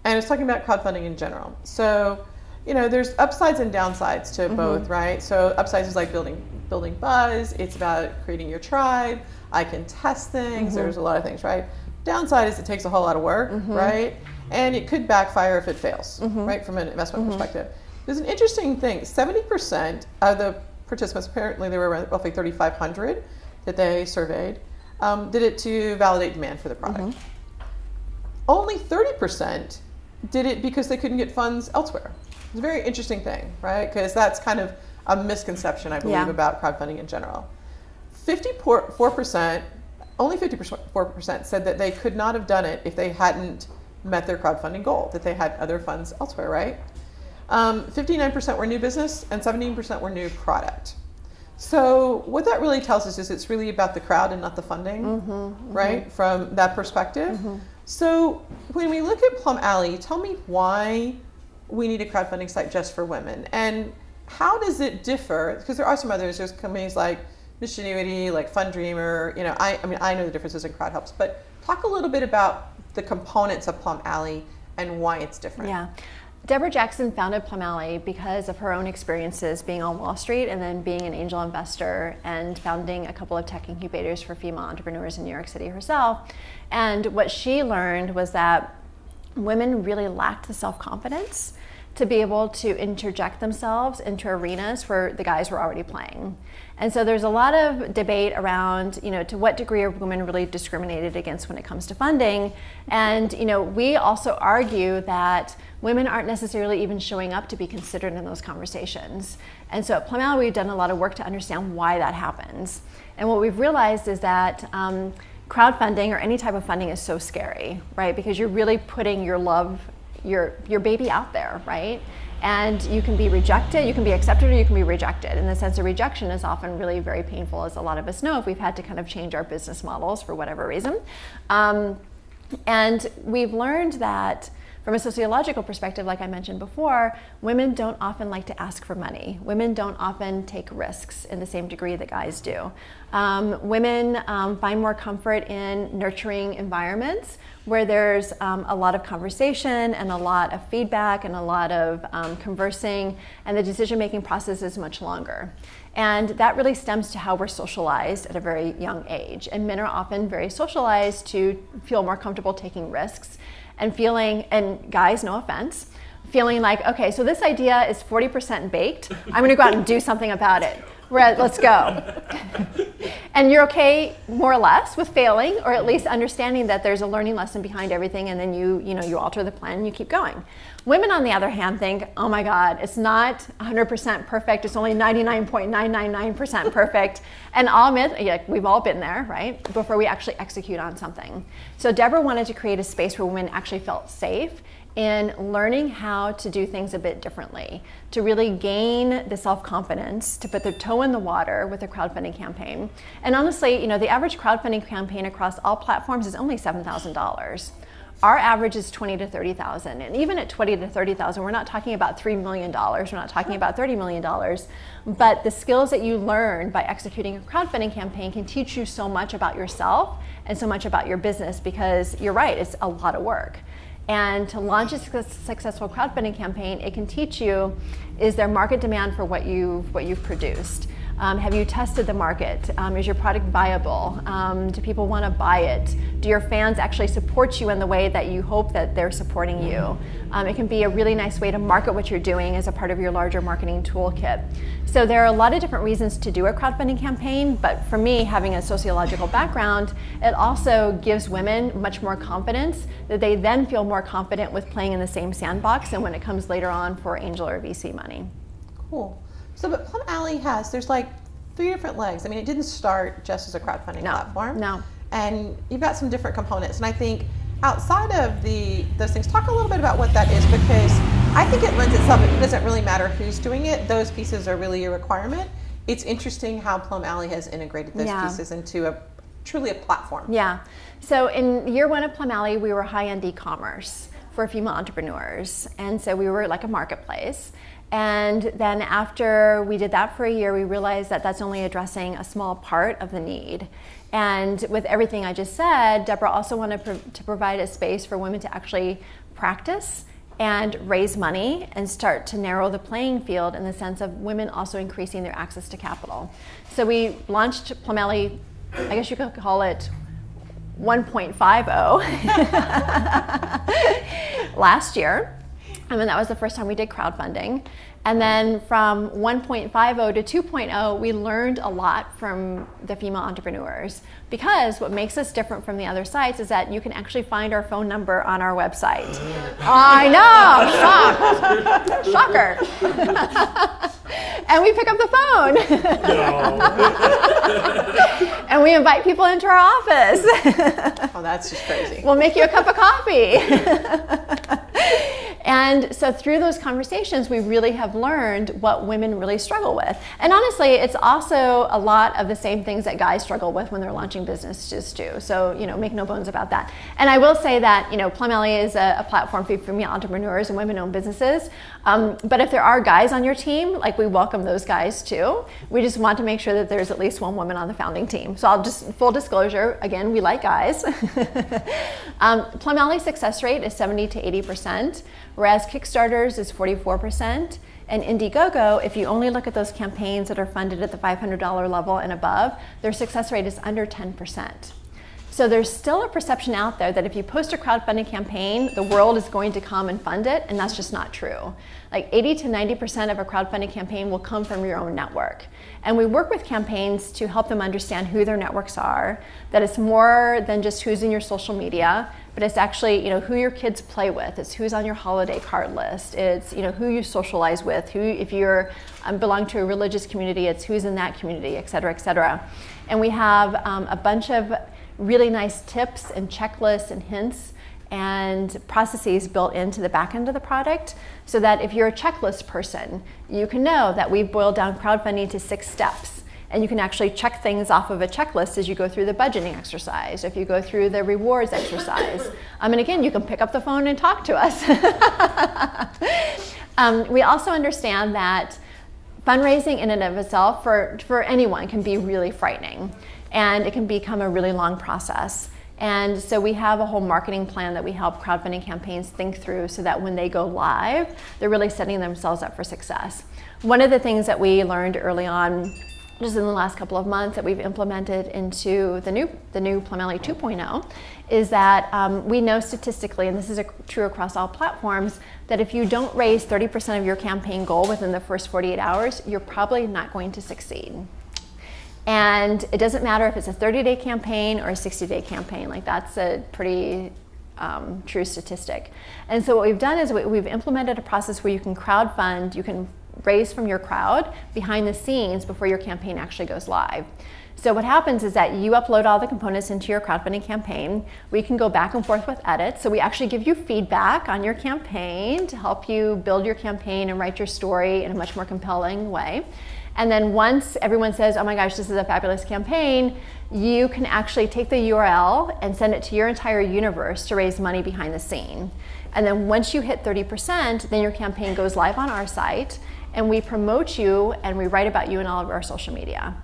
and it's talking about crowdfunding in general. So, there's upsides and downsides to both, right? So upsides is like building buzz. It's about creating your tribe. I can test things. There's a lot of things, right? Downside is it takes a whole lot of work, right? And it could backfire if it fails, right? From an investment perspective. There's an interesting thing. 70% of the participants, apparently there were roughly 3,500 that they surveyed, did it to validate demand for the product. Only 30% did it because they couldn't get funds elsewhere. It's a very interesting thing, right? Because that's kind of a misconception, I believe, about crowdfunding in general. 54%, only 54% said that they could not have done it if they hadn't met their crowdfunding goal, that they had other funds elsewhere, right? 59% were new business and 17% were new product. So what that really tells us is it's really about the crowd and not the funding, right? From that perspective. So when we look at Plum Alley, tell me why we need a crowdfunding site just for women, and how does it differ? Because there are some others. There's companies like Missionuity, like FundDreamer. I know the differences in crowd helps, but talk a little bit about the components of Plum Alley and why it's different. Yeah. Deborah Jackson founded Plum Alley because of her own experiences being on Wall Street and then being an angel investor and founding a couple of tech incubators for female entrepreneurs in New York City herself. And what she learned was that women really lacked the self-confidence to be able to interject themselves into arenas where the guys were already playing. And so there's a lot of debate around, to what degree are women really discriminated against when it comes to funding. And, we also argue that women aren't necessarily even showing up to be considered in those conversations. And so at Plum Alley, we've done a lot of work to understand why that happens. And what we've realized is that crowdfunding or any type of funding is so scary, right? Because you're really putting your love, your baby out there, right? And you can be rejected, you can be accepted, or you can be rejected. And the sense of rejection is often really very painful, as a lot of us know, if we've had to kind of change our business models for whatever reason. And we've learned that from a sociological perspective, like I mentioned before, women don't often like to ask for money. Women don't often take risks in the same degree that guys do. Women find more comfort in nurturing environments where there's a lot of conversation and a lot of feedback and a lot of conversing, and the decision-making process is much longer. And that really stems to how we're socialized at a very young age. And men are often very socialized to feel more comfortable taking risks and feeling, and guys, no offense, feeling like, okay, so this idea is 40% baked. I'm gonna go out and do something about it. Let's go. And you're okay, more or less, with failing, or at least understanding that there's a learning lesson behind everything, and then you alter the plan and you keep going. Women, on the other hand, think, oh my God, it's not 100% perfect. It's only 99.999% perfect. And I'll admit, we've all been there, right? Before we actually execute on something. So Deborah wanted to create a space where women actually felt safe in learning how to do things a bit differently, to really gain the self-confidence, to put their toe in the water with a crowdfunding campaign. And honestly, the average crowdfunding campaign across all platforms is only $7,000. Our average is 20 to 30,000, and even at 20 to 30,000, we're not talking about $3 million. We're not talking about $30 million. But the skills that you learn by executing a crowdfunding campaign can teach you so much about yourself and so much about your business, because you're right, it's a lot of work. And to launch a successful crowdfunding campaign, it can teach you, is there market demand for what you've produced? Have you tested the market? Is your product viable? Do people want to buy it? Do your fans actually support you in the way that you hope that they're supporting you? It can be a really nice way to market what you're doing as a part of your larger marketing toolkit. So there are a lot of different reasons to do a crowdfunding campaign, but for me, having a sociological background, it also gives women much more confidence, that they then feel more confident with playing in the same sandbox and when it comes later on for angel or VC money. Cool. So, but Plum Alley there's like 3 different legs. I mean, it didn't start just as a crowdfunding platform. No. And you've got some different components. And I think outside of those things, talk a little bit about what that is, because I think it lends itself, it doesn't really matter who's doing it. Those pieces are really a requirement. It's interesting how Plum Alley has integrated those pieces into truly a platform. Yeah. So in year 1 of Plum Alley, we were high-end e-commerce for female entrepreneurs. And so we were like a marketplace. And then after we did that for a year, we realized that that's only addressing a small part of the need. And with everything I just said, Deborah also wanted to provide a space for women to actually practice and raise money and start to narrow the playing field in the sense of women also increasing their access to capital. So we launched Plum Alley, I guess you could call it 1.50 last year. And then that was the first time we did crowdfunding. And then from 1.50 to 2.0, we learned a lot from the female entrepreneurs, because what makes us different from the other sites is that you can actually find our phone number on our website. I know, shocker. And we pick up the phone. And we invite people into our office. Oh, that's just crazy. We'll make you a cup of coffee. And so through those conversations, we really have learned what women really struggle with. And honestly, it's also a lot of the same things that guys struggle with when they're launching businesses too. So, make no bones about that. And I will say that, Plum Alley is a platform for female entrepreneurs and women-owned businesses. But if there are guys on your team, we welcome those guys too. We just want to make sure that there's at least one woman on the founding team. So I'll just, full disclosure, again, we like guys. Plum Alley's success rate is 70 to 80%. Whereas Kickstarter's is 44%, and Indiegogo, if you only look at those campaigns that are funded at the $500 level and above, their success rate is under 10%. So there's still a perception out there that if you post a crowdfunding campaign, the world is going to come and fund it, and that's just not true. 80 to 90% of a crowdfunding campaign will come from your own network. And we work with campaigns to help them understand who their networks are, that it's more than just who's in your social media, but it's actually, who your kids play with. It's who's on your holiday card list. It's, who you socialize with. Who, if you're belong to a religious community, it's who's in that community, et cetera, et cetera. And we have a bunch of really nice tips and checklists and hints and processes built into the back end of the product, so that if you're a checklist person, you can know that we've boiled down crowdfunding to 6 steps. And you can actually check things off of a checklist as you go through the budgeting exercise, if you go through the rewards exercise. And again, you can pick up the phone and talk to us. We also understand that fundraising in and of itself for anyone can be really frightening, and it can become a really long process. And so we have a whole marketing plan that we help crowdfunding campaigns think through, so that when they go live, they're really setting themselves up for success. One of the things that we learned early on, just in the last couple of months, that we've implemented into the new Plum Alley 2.0, is that we know statistically, and this is true across all platforms, that if you don't raise 30% of your campaign goal within the first 48 hours, you're probably not going to succeed. And it doesn't matter if it's a 30-day campaign or a 60-day campaign. That's a pretty true statistic. And so what we've done is we've implemented a process where you can crowdfund, you can raise from your crowd behind the scenes before your campaign actually goes live. So what happens is that you upload all the components into your crowdfunding campaign. We can go back and forth with edits. So we actually give you feedback on your campaign to help you build your campaign and write your story in a much more compelling way. And then once everyone says, oh my gosh, this is a fabulous campaign, you can actually take the URL and send it to your entire universe to raise money behind the scene. And then once you hit 30%, then your campaign goes live on our site, and we promote you and we write about you in all of our social media,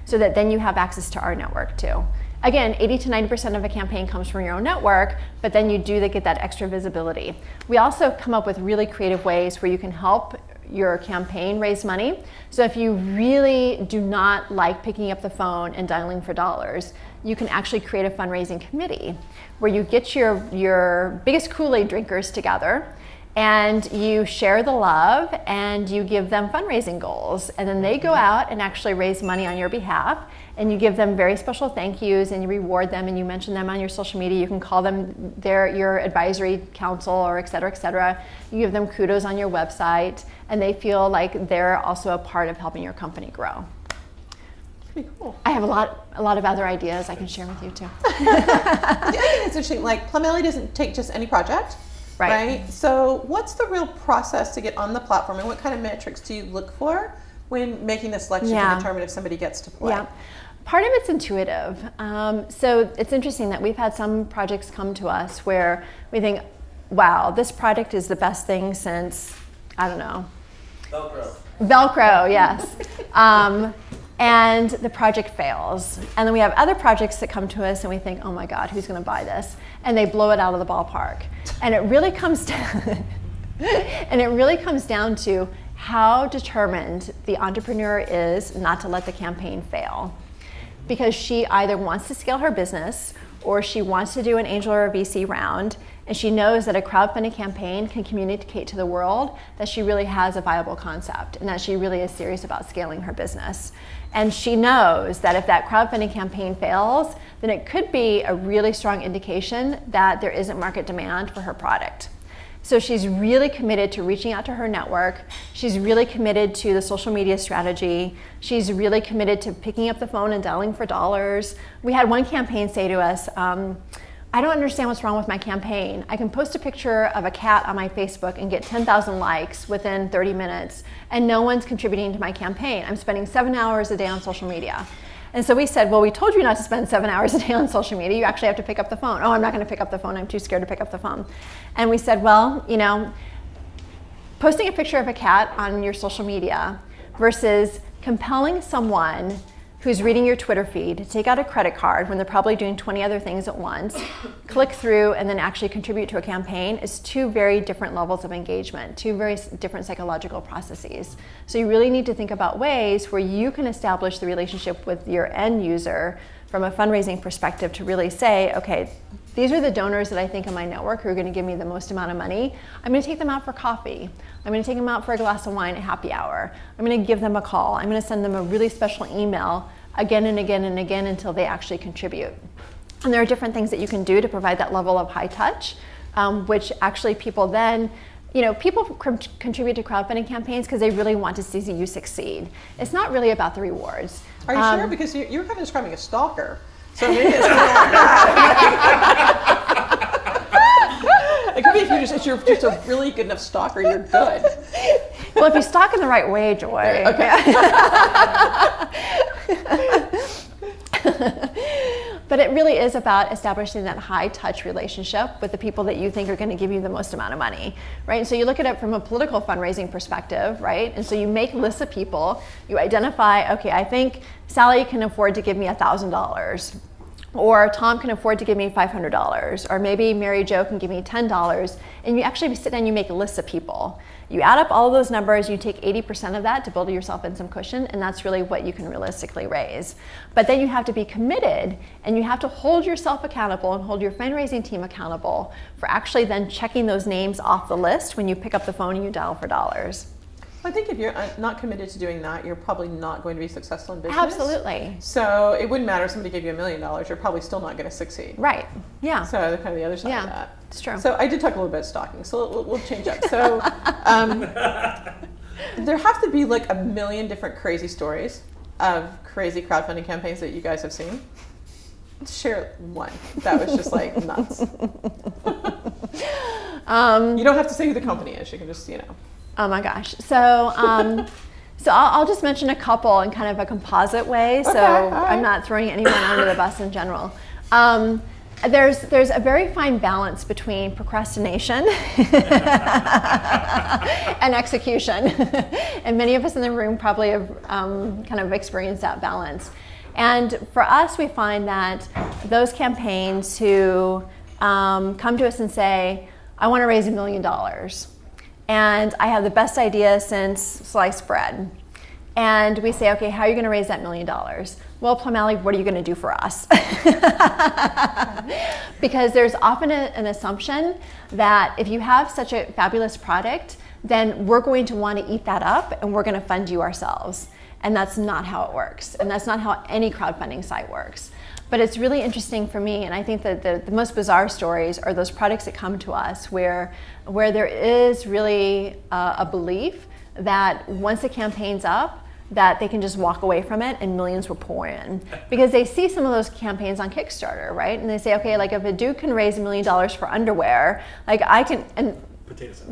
so that then you have access to our network too. Again, 80 to 90% of a campaign comes from your own network, but then you do get that extra visibility. We also come up with really creative ways where you can help your campaign raise money. So if you really do not like picking up the phone and dialing for dollars, you can actually create a fundraising committee where you get your biggest Kool-Aid drinkers together, and you share the love and you give them fundraising goals, and then they go out and actually raise money on your behalf, and you give them very special thank yous, and you reward them, and you mention them on your social media. You can call them your advisory council, or et cetera, et cetera. You give them kudos on your website, and they feel like they're also a part of helping your company grow. Pretty cool. I have a lot of other ideas I can share with you too. I think it's interesting. Like, Plum Alley doesn't take just any project. Right. So what's the real process to get on the platform, and what kind of metrics do you look for when making the selection to determine if somebody gets to play? Yeah. Part of it's intuitive. So it's interesting that we've had some projects come to us where we think, wow, this project is the best thing since, I don't know. Velcro, yes. And the project fails. And then we have other projects that come to us and we think, oh my God, who's gonna buy this? And they blow it out of the ballpark. And it really comes down, to how determined the entrepreneur is not to let the campaign fail. Because she either wants to scale her business, or she wants to do an angel or a VC round, and she knows that a crowdfunding campaign can communicate to the world that she really has a viable concept and that she really is serious about scaling her business. And she knows that if that crowdfunding campaign fails, then it could be a really strong indication that there isn't market demand for her product. So she's really committed to reaching out to her network. She's really committed to the social media strategy. She's really committed to picking up the phone and dialing for dollars. We had one campaign say to us, I don't understand what's wrong with my campaign. I can post a picture of a cat on my Facebook and get 10,000 likes within 30 minutes, and no one's contributing to my campaign. I'm spending 7 hours a day on social media. And so we said, well, we told you not to spend 7 hours a day on social media. You actually have to pick up the phone. Oh, I'm not going to pick up the phone. I'm too scared to pick up the phone. And we said, well, posting a picture of a cat on your social media versus compelling someone who's reading your Twitter feed to take out a credit card when they're probably doing 20 other things at once, click through, and then actually contribute to a campaign is two very different levels of engagement, two very different psychological processes. So you really need to think about ways where you can establish the relationship with your end user from a fundraising perspective to really say, okay, these are the donors that I think in my network who are going to give me the most amount of money. I'm going to take them out for coffee. I'm going to take them out for a glass of wine at happy hour. I'm going to give them a call. I'm going to send them a really special email again and again and again until they actually contribute. And there are different things that you can do to provide that level of high touch, which actually people then, people contribute to crowdfunding campaigns because they really want to see you succeed. It's not really about the rewards. Are you sure? Because you're kind of describing a stalker. So maybe it's more like that. It could be if you're just a really good enough stalker, you're good. Well, if you stalk in the right way, Joy. Okay. But it really is about establishing that high touch relationship with the people that you think are going to give you the most amount of money, right? And so you look at it from a political fundraising perspective, right? And so you make lists of people, you identify, okay, I think Sally can afford to give me $1,000, or Tom can afford to give me $500, or maybe Mary Jo can give me $10, and you actually sit down and you make a list of people. You add up all of those numbers, you take 80% of that to build yourself in some cushion, and that's really what you can realistically raise. But then you have to be committed, and you have to hold yourself accountable and hold your fundraising team accountable for actually then checking those names off the list when you pick up the phone and you dial for dollars. I think if you're not committed to doing that, you're probably not going to be successful in business. Absolutely. So it wouldn't matter if somebody gave you $1 million, you're probably still not going to succeed. Right, yeah. So kind of the other side of that. It's true. So I did talk a little bit about stalking, so we'll change up. So there have to be like 1 million different crazy stories of crazy crowdfunding campaigns that you guys have seen. Share one that was just like nuts. You don't have to say who the company is, you can just, Oh my gosh. So So I'll just mention a couple in kind of a composite way, so I'm not throwing anyone under the bus in general. There's a very fine balance between procrastination and execution, and many of us in the room probably have kind of experienced that balance. And for us, we find that those campaigns who come to us and say, I want to raise $1 million, and I have the best idea since sliced bread. And we say, okay, how are you going to raise that $1 million? Well, Plum Alley, what are you going to do for us? Because there's often an assumption that if you have such a fabulous product, then we're going to want to eat that up and we're going to fund you ourselves. And that's not how it works. And that's not how any crowdfunding site works. But it's really interesting for me, and I think that the most bizarre stories are those products that come to us where there is really a belief that once the campaign's up, that they can just walk away from it and millions will pour in. Because they see some of those campaigns on Kickstarter, right? And they say, okay, like if a dude can raise $1 million for underwear, like I can, and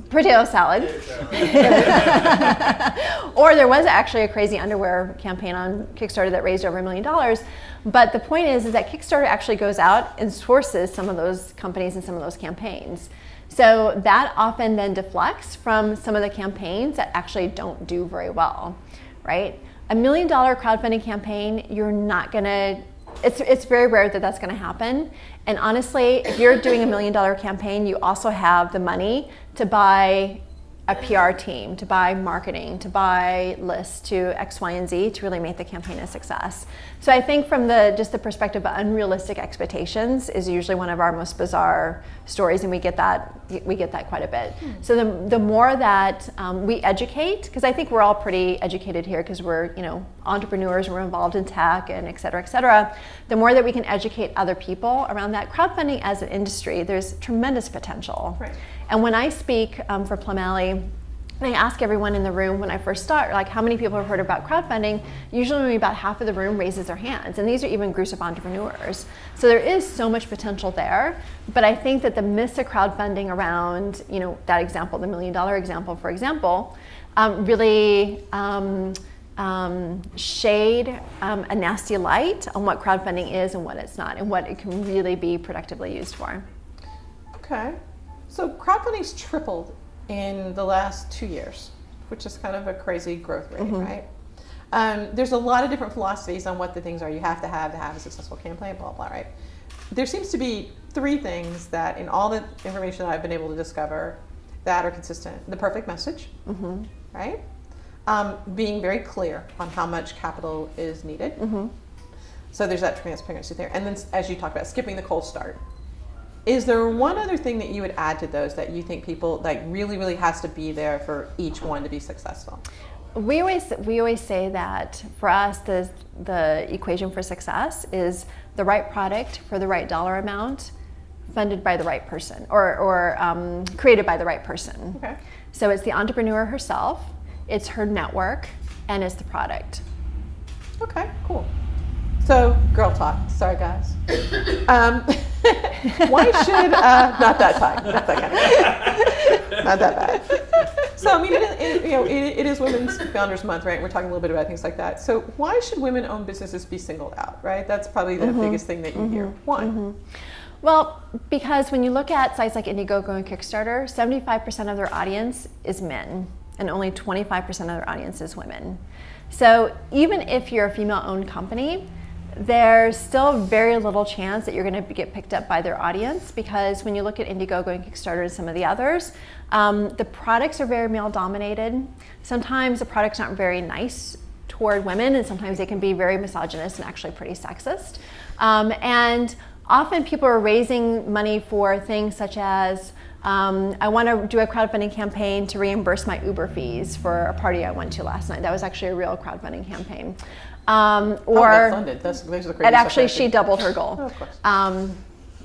Potato salad. Or there was actually a crazy underwear campaign on Kickstarter that raised over $1 million. But the point is that Kickstarter actually goes out and sources some of those companies and some of those campaigns. So that often then deflects from some of the campaigns that actually don't do very well, right? $1 million crowdfunding campaign, you're not gonna, it's very rare that that's gonna happen. And honestly, if you're doing $1 million campaign, you also have the money to buy a PR team, to buy marketing, to buy lists, to X, Y, and Z to really make the campaign a success. So I think from just the perspective of unrealistic expectations is usually one of our most bizarre stories, and we get that quite a bit. So the more that we educate, because I think we're all pretty educated here because we're entrepreneurs, we're involved in tech and et cetera, the more that we can educate other people around that, crowdfunding as an industry, there's tremendous potential. Right. And when I speak for Plum Alley, I ask everyone in the room when I first start, like, how many people have heard about crowdfunding? Usually only about half of the room raises their hands, and these are even groups of entrepreneurs. So there is so much potential there, but I think that the myths of crowdfunding around, that example, the $1 million example, for example, really shade a nasty light on what crowdfunding is and what it's not, and what it can really be productively used for. Okay. So crowdfunding's tripled in the last 2 years, which is kind of a crazy growth rate, right? There's a lot of different philosophies on what the things are you have to have a successful campaign, blah, blah, right? There seems to be 3 things that in all the information that I've been able to discover that are consistent. The perfect message, right? Being very clear on how much capital is needed. So there's that transparency there. And then, as you talked about, skipping the cold start. Is there one other thing that you would add to those that you think people really has to be there for each one to be successful? We always say that for us the equation for success is the right product for the right dollar amount, funded by the right person, or created by the right person. Okay. So it's the entrepreneur herself, it's her network, and it's the product. Okay, cool. So, girl talk. Sorry, guys. Why should not that time? Not that kind of not that bad. So, I mean, it is Women's Founders Month, right? We're talking a little bit about things like that. So, why should women-owned businesses be singled out, right? that's probably the biggest thing that you hear. Why? Well, because when you look at sites like Indiegogo and Kickstarter, 75% of their audience is men, and only 25% of their audience is women. So, even if you're a female-owned company, there's still very little chance that you're going to get picked up by their audience, because when you look at Indiegogo and Kickstarter and some of the others, the products are very male dominated. Sometimes the products aren't very nice toward women, and sometimes they can be very misogynist and actually pretty sexist. And often people are raising money for things such as, I want to do a crowdfunding campaign to reimburse my Uber fees for a party I went to last night. That was actually a real crowdfunding campain. Or funded. Those are the crazy and actually she doubled her goal. Oh, of course.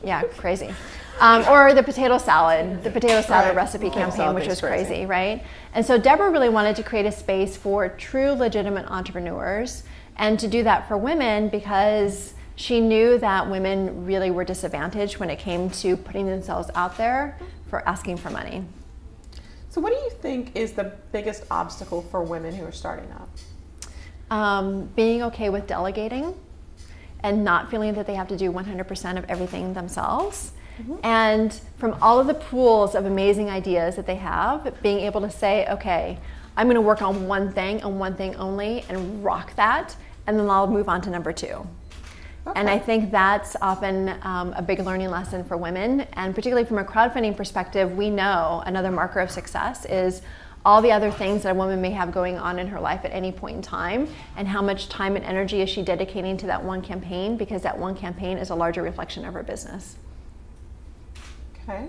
Yeah, crazy. Or the potato salad recipe campaign, which was crazy, right? And so Deborah really wanted to create a space for true legitimate entrepreneurs, and to do that for women because she knew that women really were disadvantaged when it came to putting themselves out there for asking for money. So what do you think is the biggest obstacle for women who are starting up? Being okay with delegating and not feeling that they have to do 100% of everything themselves. Mm-hmm. And from all of the pools of amazing ideas that they have, being able to say, okay, I'm going to work on one thing and one thing only and rock that, and then I'll move on to number 2. Okay. And I think that's often a big learning lesson for women. And particularly from a crowdfunding perspective, we know another marker of success is all the other things that a woman may have going on in her life at any point in time, and how much time and energy is she dedicating to that one campaign, because that one campaign is a larger reflection of her business. Okay.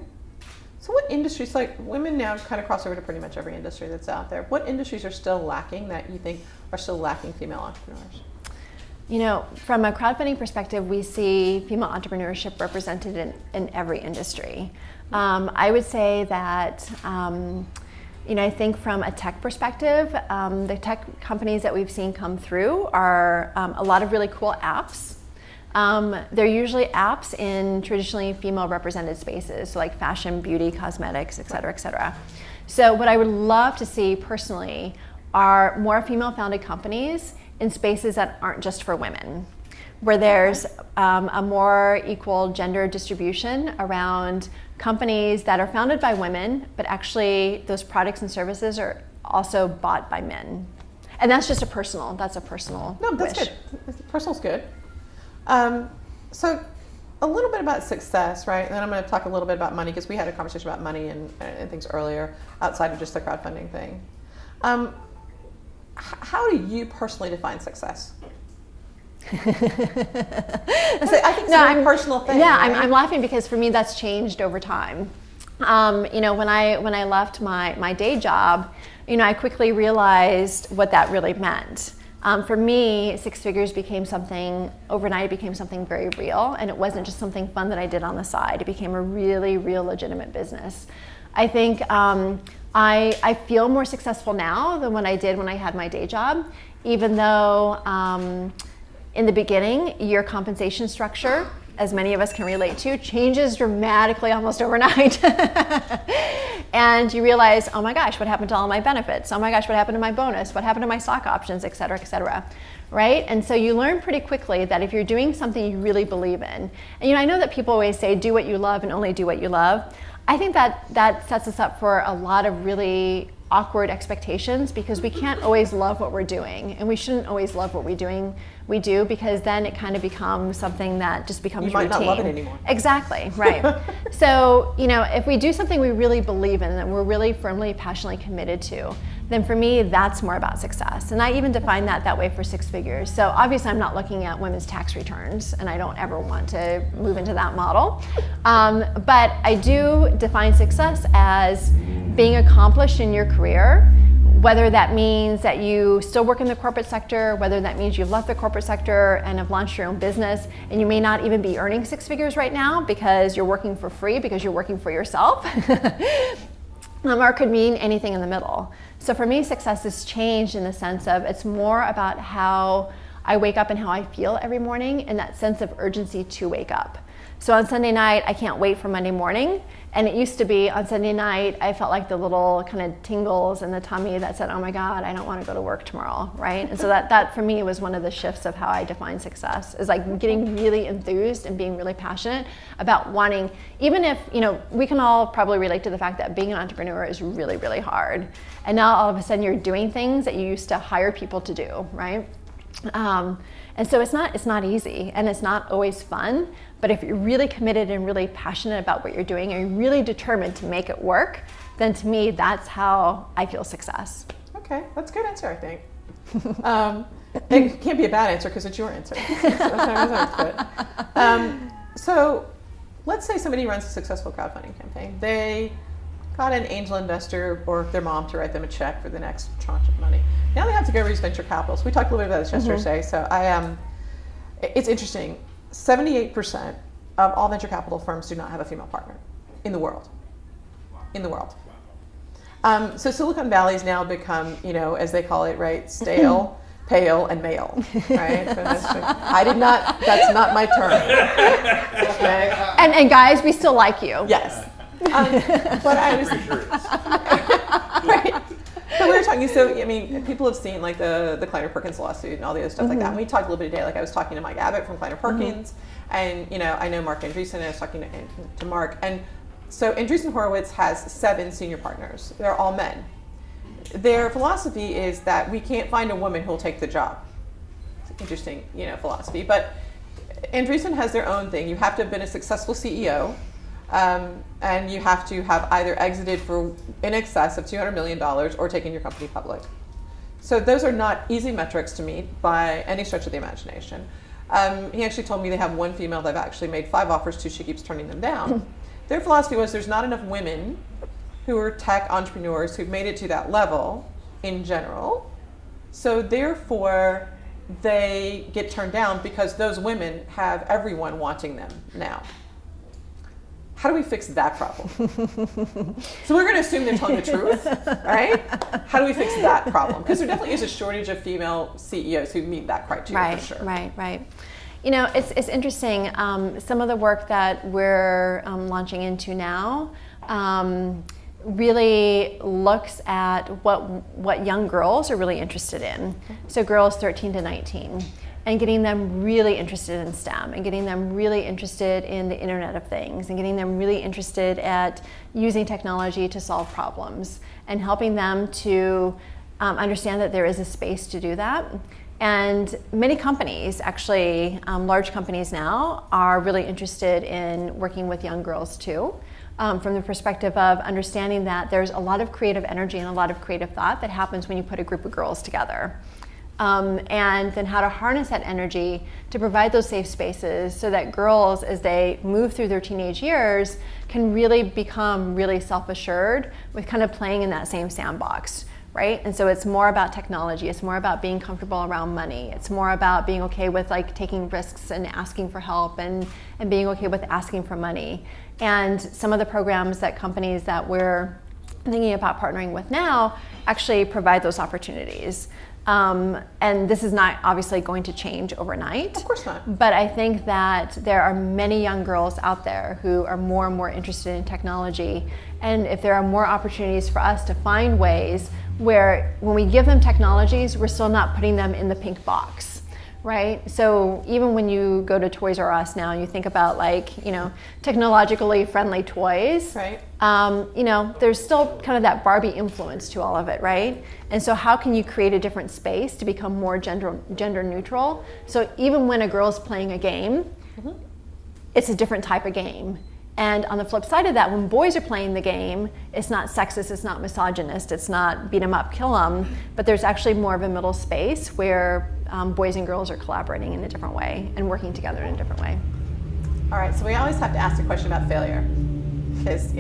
So what industries, like women now kind of cross over to pretty much every industry that's out there. What industries are still lacking that you think are still lacking female entrepreneurs? You know, from a crowdfunding perspective, we see female entrepreneurship represented in every industry. I would say that, I think from a tech perspective, the tech companies that we've seen come through are a lot of really cool apps. They're usually apps in traditionally female represented spaces, so like fashion, beauty, cosmetics, et cetera, et cetera. So what I would love to see personally are more female founded companies in spaces that aren't just for women, where there's a more equal gender distribution around companies that are founded by women, but actually those products and services are also bought by men. And that's just a personal No, that's wish. good. Personal's good. So a little bit about success, right? And then I'm going to talk a little bit about money, because we had a conversation about money and things earlier outside of just the crowdfunding thing. How do you personally define success? I think it's a very personal thing. Yeah, right? I'm laughing because for me that's changed over time. When I left my day job, I quickly realized what that really meant. For me, 6 figures became something very real, and it wasn't just something fun that I did on the side. It became a really real, legitimate business. I think I feel more successful now than what I did when I had my day job, even though in the beginning, your compensation structure, as many of us can relate to, changes dramatically almost overnight. And you realize, oh my gosh, what happened to all my benefits? Oh my gosh, what happened to my bonus? What happened to my stock options, et cetera, right? And so you learn pretty quickly that if you're doing something you really believe in, and I know that people always say, do what you love and only do what you love. I think that sets us up for a lot of really awkward expectations, because we can't always love what we're doing, and we shouldn't always love what we do, because then it kind of becomes something that just becomes routine. You might not love it anymore. Exactly, right. So, if we do something we really believe in, that we're really firmly, passionately committed to, then for me, that's more about success. And I even define that way for 6 figures. So obviously I'm not looking at women's tax returns, and I don't ever want to move into that model. But I do define success as being accomplished in your career, whether that means that you still work in the corporate sector, whether that means you've left the corporate sector and have launched your own business, and you may not even be earning 6 figures right now because you're working for free, because you're working for yourself. Or it could mean anything in the middle. So for me, success has changed in the sense of it's more about how I wake up and how I feel every morning, and that sense of urgency to wake up. So on Sunday night, I can't wait for Monday morning. And it used to be on Sunday night, I felt like the little kind of tingles in the tummy that said, oh my God, I don't want to go to work tomorrow, right? And so that for me was one of the shifts of how I define success, is like getting really enthused and being really passionate about wanting, even if, we can all probably relate to the fact that being an entrepreneur is really, really hard. And now all of a sudden you're doing things that you used to hire people to do, right? And so it's not easy, and it's not always fun, but if you're really committed and really passionate about what you're doing, and you're really determined to make it work, then to me, that's how I feel success. Okay, that's a good answer, I think. It can't be a bad answer because it's your answer. So let's say somebody runs a successful crowdfunding campaign. They got an angel investor or their mom to write them a check for the next tranche of money. Now they have to go raise venture capital. So we talked a little bit about this yesterday. So it's interesting. 78% of all venture capital firms do not have a female partner in the world. So Silicon Valley's now become, as they call it, right, stale, pale, and male, right? That's not my term. Okay. And guys, we still like you. Yes. But I was Pretty sure it is. right. But we were talking. So I mean, people have seen like the Kleiner Perkins lawsuit and all the other stuff like that. And we talked a little bit today. Like I was talking to Mike Abbott from Kleiner Perkins, and I know Mark Andreessen, and I was talking to Mark, and so Andreessen Horowitz has 7 senior partners. They're all men. Their philosophy is that we can't find a woman who'll take the job. It's interesting, philosophy. But Andreessen has their own thing. You have to have been a successful CEO, and you have to have either exited for in excess of $200 million or taken your company public. So those are not easy metrics to meet by any stretch of the imagination. He actually told me they have one female they've actually made 5 offers to. She keeps turning them down. Their philosophy was there's not enough women who are tech entrepreneurs who've made it to that level in general. So therefore, they get turned down because those women have everyone wanting them now. How do we fix that problem? So we're going to assume they're telling the truth, right? How do we fix that problem? Because there definitely is a shortage of female CEOs who meet that criteria for sure. Right. It's interesting. Some of the work that we're launching into now really looks at what young girls are really interested in. So girls 13 to 19, and getting them really interested in STEM, and getting them really interested in the Internet of Things, and getting them really interested at using technology to solve problems, and helping them to understand that there is a space to do that. And many companies, actually large companies now, are really interested in working with young girls too. From the perspective of understanding that there's a lot of creative energy and a lot of creative thought that happens when you put a group of girls together. And then how to harness that energy to provide those safe spaces so that girls, as they move through their teenage years, can really become really self-assured with kind of playing in that same sandbox, right? And so it's more about technology, it's more about being comfortable around money, it's more about being okay with like taking risks and asking for help and being okay with asking for money. And some of the programs that companies that we're thinking about partnering with now actually provide those opportunities. And this is not obviously going to change overnight. Of course not. But I think that there are many young girls out there who are more and more interested in technology. And if there are more opportunities for us to find ways where when we give them technologies, we're still not putting them in the pink box, right? So even when you go to Toys R Us now, you think about technologically friendly toys, right? There's still kind of that Barbie influence to all of it, right? And so how can you create a different space to become more gender neutral? So even when a girl's playing a game, it's a different type of game. And on the flip side of that, when boys are playing the game, it's not sexist, it's not misogynist, it's not beat 'em up, kill 'em, but there's actually more of a middle space where boys and girls are collaborating in a different way and working together in a different way. All right, so we always have to ask a question about failure, because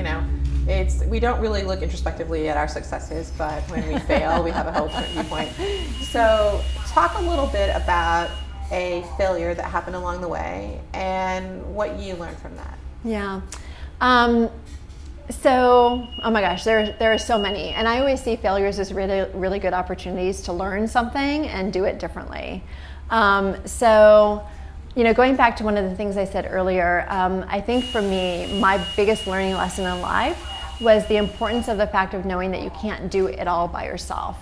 we don't really look introspectively at our successes, but when we fail, we have a whole different viewpoint. So talk a little bit about a failure that happened along the way and what you learned from that. Yeah. So, oh my gosh, there are so many. And I always see failures as really, really good opportunities to learn something and do it differently. Going back to one of the things I said earlier, I think for me, my biggest learning lesson in life was the importance of the fact of knowing that you can't do it all by yourself.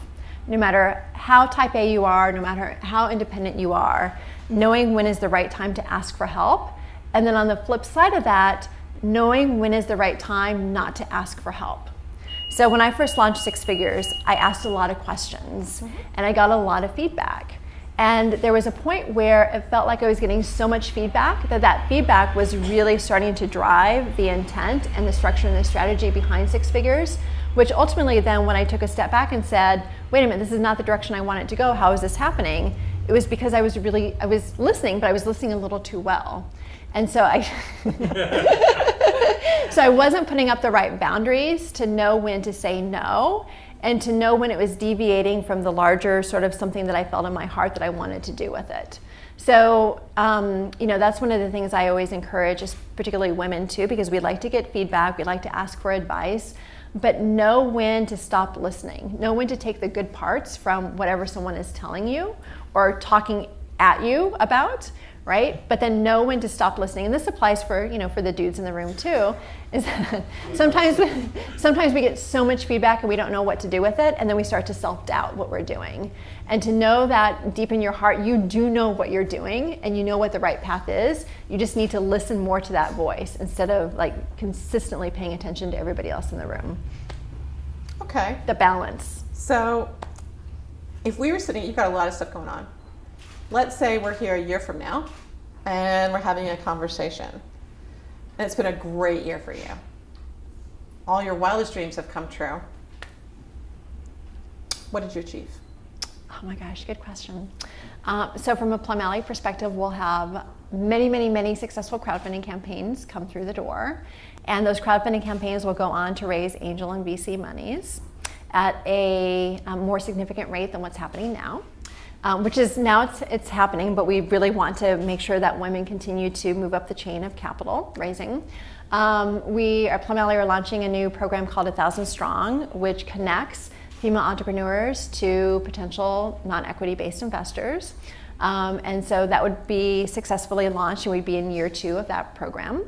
No matter how type A you are, no matter how independent you are, knowing when is the right time to ask for help. And then on the flip side of that, knowing when is the right time not to ask for help. So when I first launched Six Figures, I asked a lot of questions and I got a lot of feedback. And there was a point where it felt like I was getting so much feedback that feedback was really starting to drive the intent and the structure and the strategy behind Six Figures, which ultimately then when I took a step back and said, wait a minute, this is not the direction I want it to go, how is this happening? It was because I was listening, but I was listening a little too well. And so I wasn't putting up the right boundaries to know when to say no and to know when it was deviating from the larger sort of something that I felt in my heart that I wanted to do with it. So, that's one of the things I always encourage, particularly women too, because we like to get feedback, we like to ask for advice, but know when to stop listening. Know when to take the good parts from whatever someone is telling you or talking at you about, right? But then know when to stop listening. And this applies for, for the dudes in the room too, is that sometimes we get so much feedback and we don't know what to do with it, and then we start to self-doubt what we're doing. And to know that deep in your heart, you do know what you're doing and you know what the right path is. You just need to listen more to that voice instead of consistently paying attention to everybody else in the room. Okay. The balance. So if we were sitting, you've got a lot of stuff going on. Let's say we're here a year from now and we're having a conversation. And it's been a great year for you. All your wildest dreams have come true. What did you achieve? Oh my gosh, good question. So from a Plum Alley perspective, we'll have many, many, many successful crowdfunding campaigns come through the door. And those crowdfunding campaigns will go on to raise angel and VC monies at a more significant rate than what's happening now. Which is now it's happening, but we really want to make sure that women continue to move up the chain of capital raising. We at Plum Alley are launching a new program called 1,000 Strong, which connects female entrepreneurs to potential non-equity based investors. And so that would be successfully launched, and we'd be in year 2 of that program.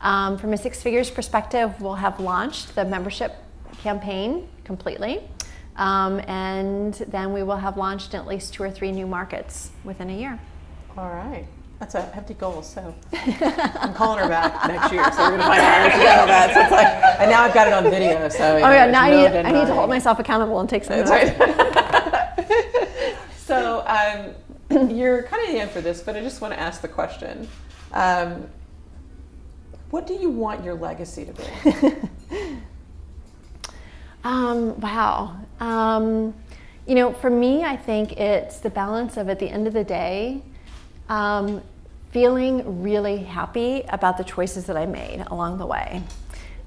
From a Six Figures perspective, we'll have launched the membership campaign completely. And then we will have launched in at least 2 or 3 new markets within a year. All right. That's a hefty goal, so I'm calling her back next year, so we're going to find out how she does that. So it's like, and now I've got it on video, so. Now I need to hold myself accountable and take some notes. Right. So you're kind of the end for this, but I just want to ask the question. What do you want your legacy to be? Wow. For me, I think it's the balance of, at the end of the day, feeling really happy about the choices that I made along the way.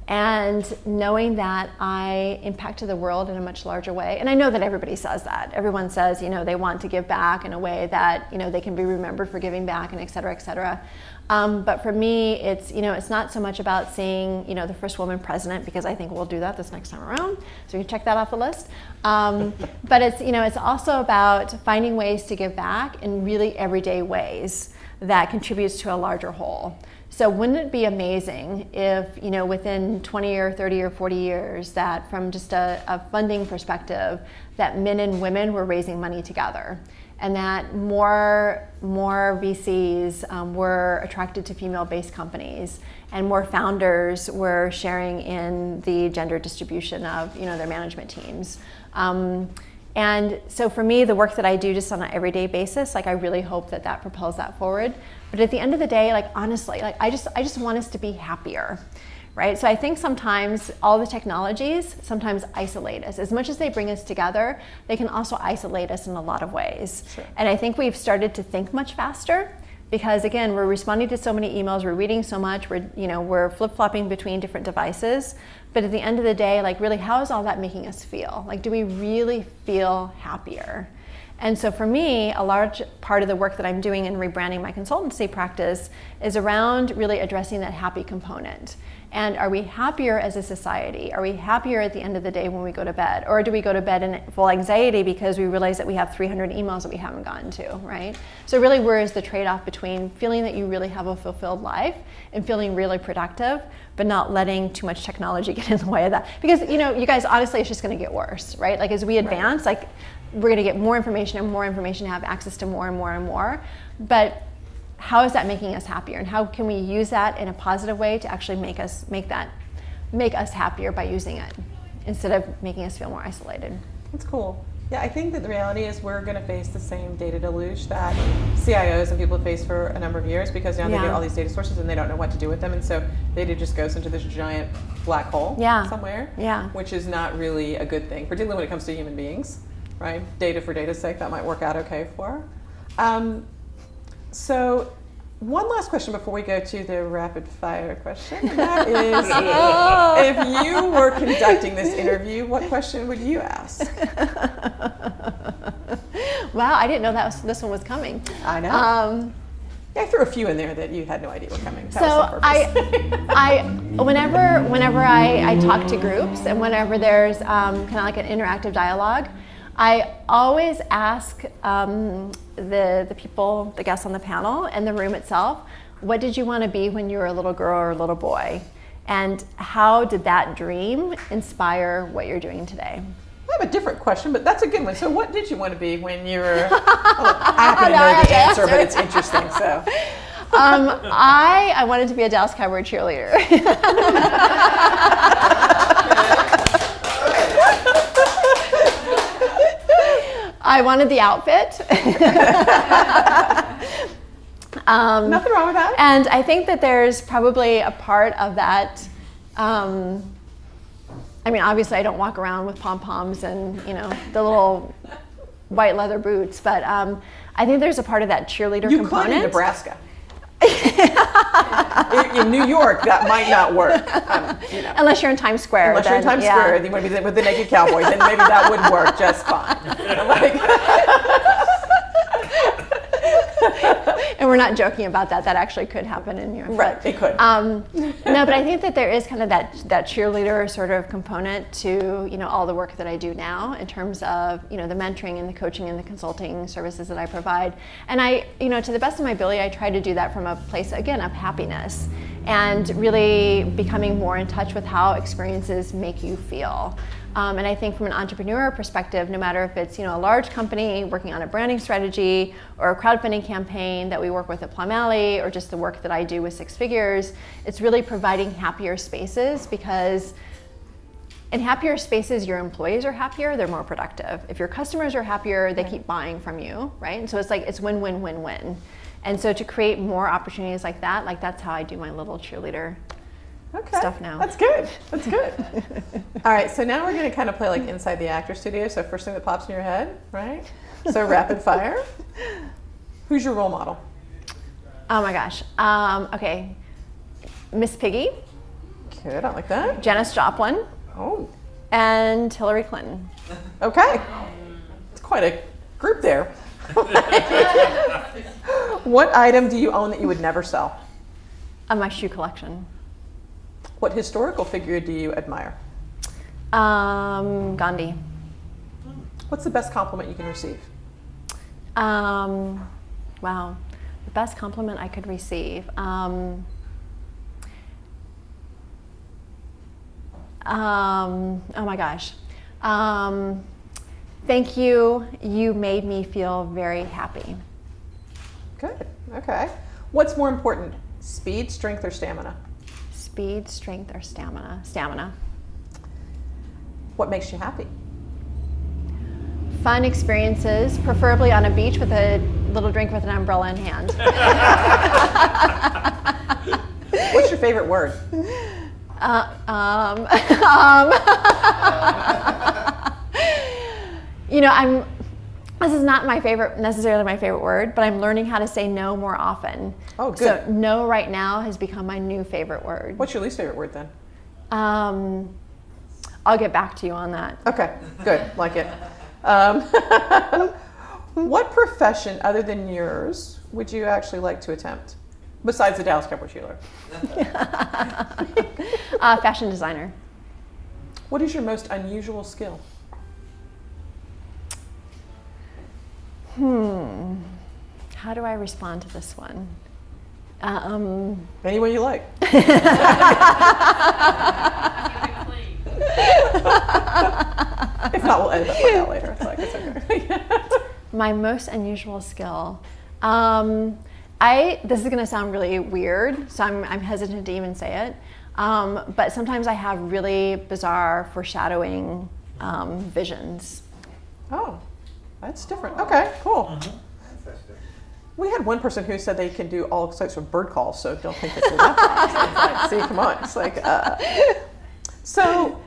And knowing that I impacted the world in a much larger way. And I know that everybody says that. Everyone says, they want to give back in a way that, they can be remembered for giving back, and et cetera, et cetera. But for me, it's not so much about seeing, the first woman president, because I think we'll do that this next time around. So you can check that off the list. But it's also about finding ways to give back in really everyday ways that contributes to a larger whole. So wouldn't it be amazing if, within 20 or 30 or 40 years, that from just a funding perspective, that men and women were raising money together, and that more VCs were attracted to female-based companies, and more founders were sharing in the gender distribution of their management teams. And so for me, the work that I do just on an everyday basis, I really hope that propels that forward. But at the end of the day, honestly, I just want us to be happier, right? So I think sometimes all the technologies sometimes isolate us. As much as they bring us together, they can also isolate us in a lot of ways. Sure. And I think we've started to think much faster, because again, we're responding to so many emails, we're reading so much, we're flip-flopping between different devices. But at the end of the day, really, how is all that making us feel? Do we really feel happier? And so for me, a large part of the work that I'm doing in rebranding my consultancy practice is around really addressing that happy component. And are we happier as a society? Are we happier at the end of the day when we go to bed? Or do we go to bed in full anxiety because we realize that we have 300 emails that we haven't gotten to, right? So really, where is the trade-off between feeling that you really have a fulfilled life and feeling really productive, but not letting too much technology get in the way of that? Because, you guys, honestly, it's just gonna get worse, right? As we advance, we're gonna get more information, have access to more and more and more. But how is that making us happier, and how can we use that in a positive way to actually make us happier by using it, instead of making us feel more isolated? That's cool. Yeah, I think that the reality is we're going to face the same data deluge that CIOs and people have faced for a number of years, because now they get all these data sources and they don't know what to do with them, and so data just goes into this giant black hole somewhere, which is not really a good thing, particularly when it comes to human beings, right? Data for data's sake, that might work out okay for. So one last question before we go to the rapid fire question, and that is, if you were conducting this interview, what question would you ask? Wow, I didn't know this one was coming. I know. I threw a few in there that you had no idea were coming. That so whenever I talk to groups, and whenever there's kind of an interactive dialogue, I always ask the people, the guests on the panel and the room itself, what did you want to be when you were a little girl or a little boy? And how did that dream inspire what you're doing today? I have a different question, but that's a good one. So what did you want to be when you were, I happen to know the answer, but it's interesting, so. I wanted to be a Dallas Cowboy cheerleader. I wanted the outfit. Nothing wrong with that. And I think that there's probably a part of that. I mean, obviously, I don't walk around with pom-poms and, the little white leather boots, but I think there's a part of that cheerleader component. You could in Nebraska. In New York, that might not work. Unless you're in Times Square. Unless you're in Times Square, you want to be with the naked cowboy, then maybe that would work just fine. And we're not joking about that. That actually could happen in New York. Right, it could. No, but I think that there is kind of that cheerleader sort of component to all the work that I do now in terms of the mentoring and the coaching and the consulting services that I provide. And I, to the best of my ability, I try to do that from a place again of happiness and really becoming more in touch with how experiences make you feel. And I think from an entrepreneur perspective, no matter if it's a large company working on a branding strategy or a crowdfunding campaign that we work with at Plum Alley or just the work that I do with Six Figures, it's really providing happier spaces because in happier spaces, your employees are happier, they're more productive. If your customers are happier, they keep buying from you, right? And so it's win-win-win-win. And so to create more opportunities like that, that's how I do my little cheerleader stuff now. That's good. That's good. All right, so now we're going to kind of play like inside the actor studio. So first thing that pops in your head, right? So rapid fire. Who's your role model? Oh my gosh. Okay. Miss Piggy. Good, I like that. Janis Joplin. Oh. And Hillary Clinton. Okay. It's quite a group there. What item do you own that you would never sell? My shoe collection. What historical figure do you admire? Gandhi. What's the best compliment you can receive? Wow, the best compliment I could receive. Oh my gosh. Thank you. You made me feel very happy. Good. Okay. What's more important, speed, strength, or stamina? Speed, strength, or stamina? Stamina. What makes you happy? Fun experiences, preferably on a beach with a little drink with an umbrella in hand. What's your favorite word? This is not necessarily my favorite word, but I'm learning how to say no more often. Oh, good. So no right now has become my new favorite word. What's your least favorite word then? I'll get back to you on that. Okay, good, like it. What profession other than yours would you actually like to attempt? Besides the Dallas Cowboy cheerleader. Fashion designer. What is your most unusual skill? How do I respond to this one? Any way you like. If not, we'll edit that out later. It's like, it's okay. My most unusual skill. This is going to sound really weird, so I'm hesitant to even say it. But sometimes I have really bizarre foreshadowing visions. Oh, that's different. Okay, cool. We had one person who said they can do all sorts of bird calls, so don't think that you're that. See, come on. It's like, so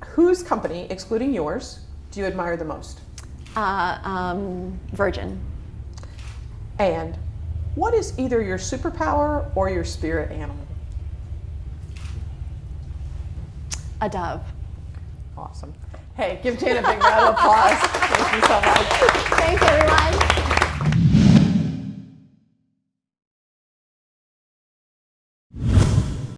whose company, excluding yours, do you admire the most? Virgin. And what is either your superpower or your spirit animal? A dove. Awesome. Hey, give Jan a big round of applause. Thank you so much. Thanks, everyone.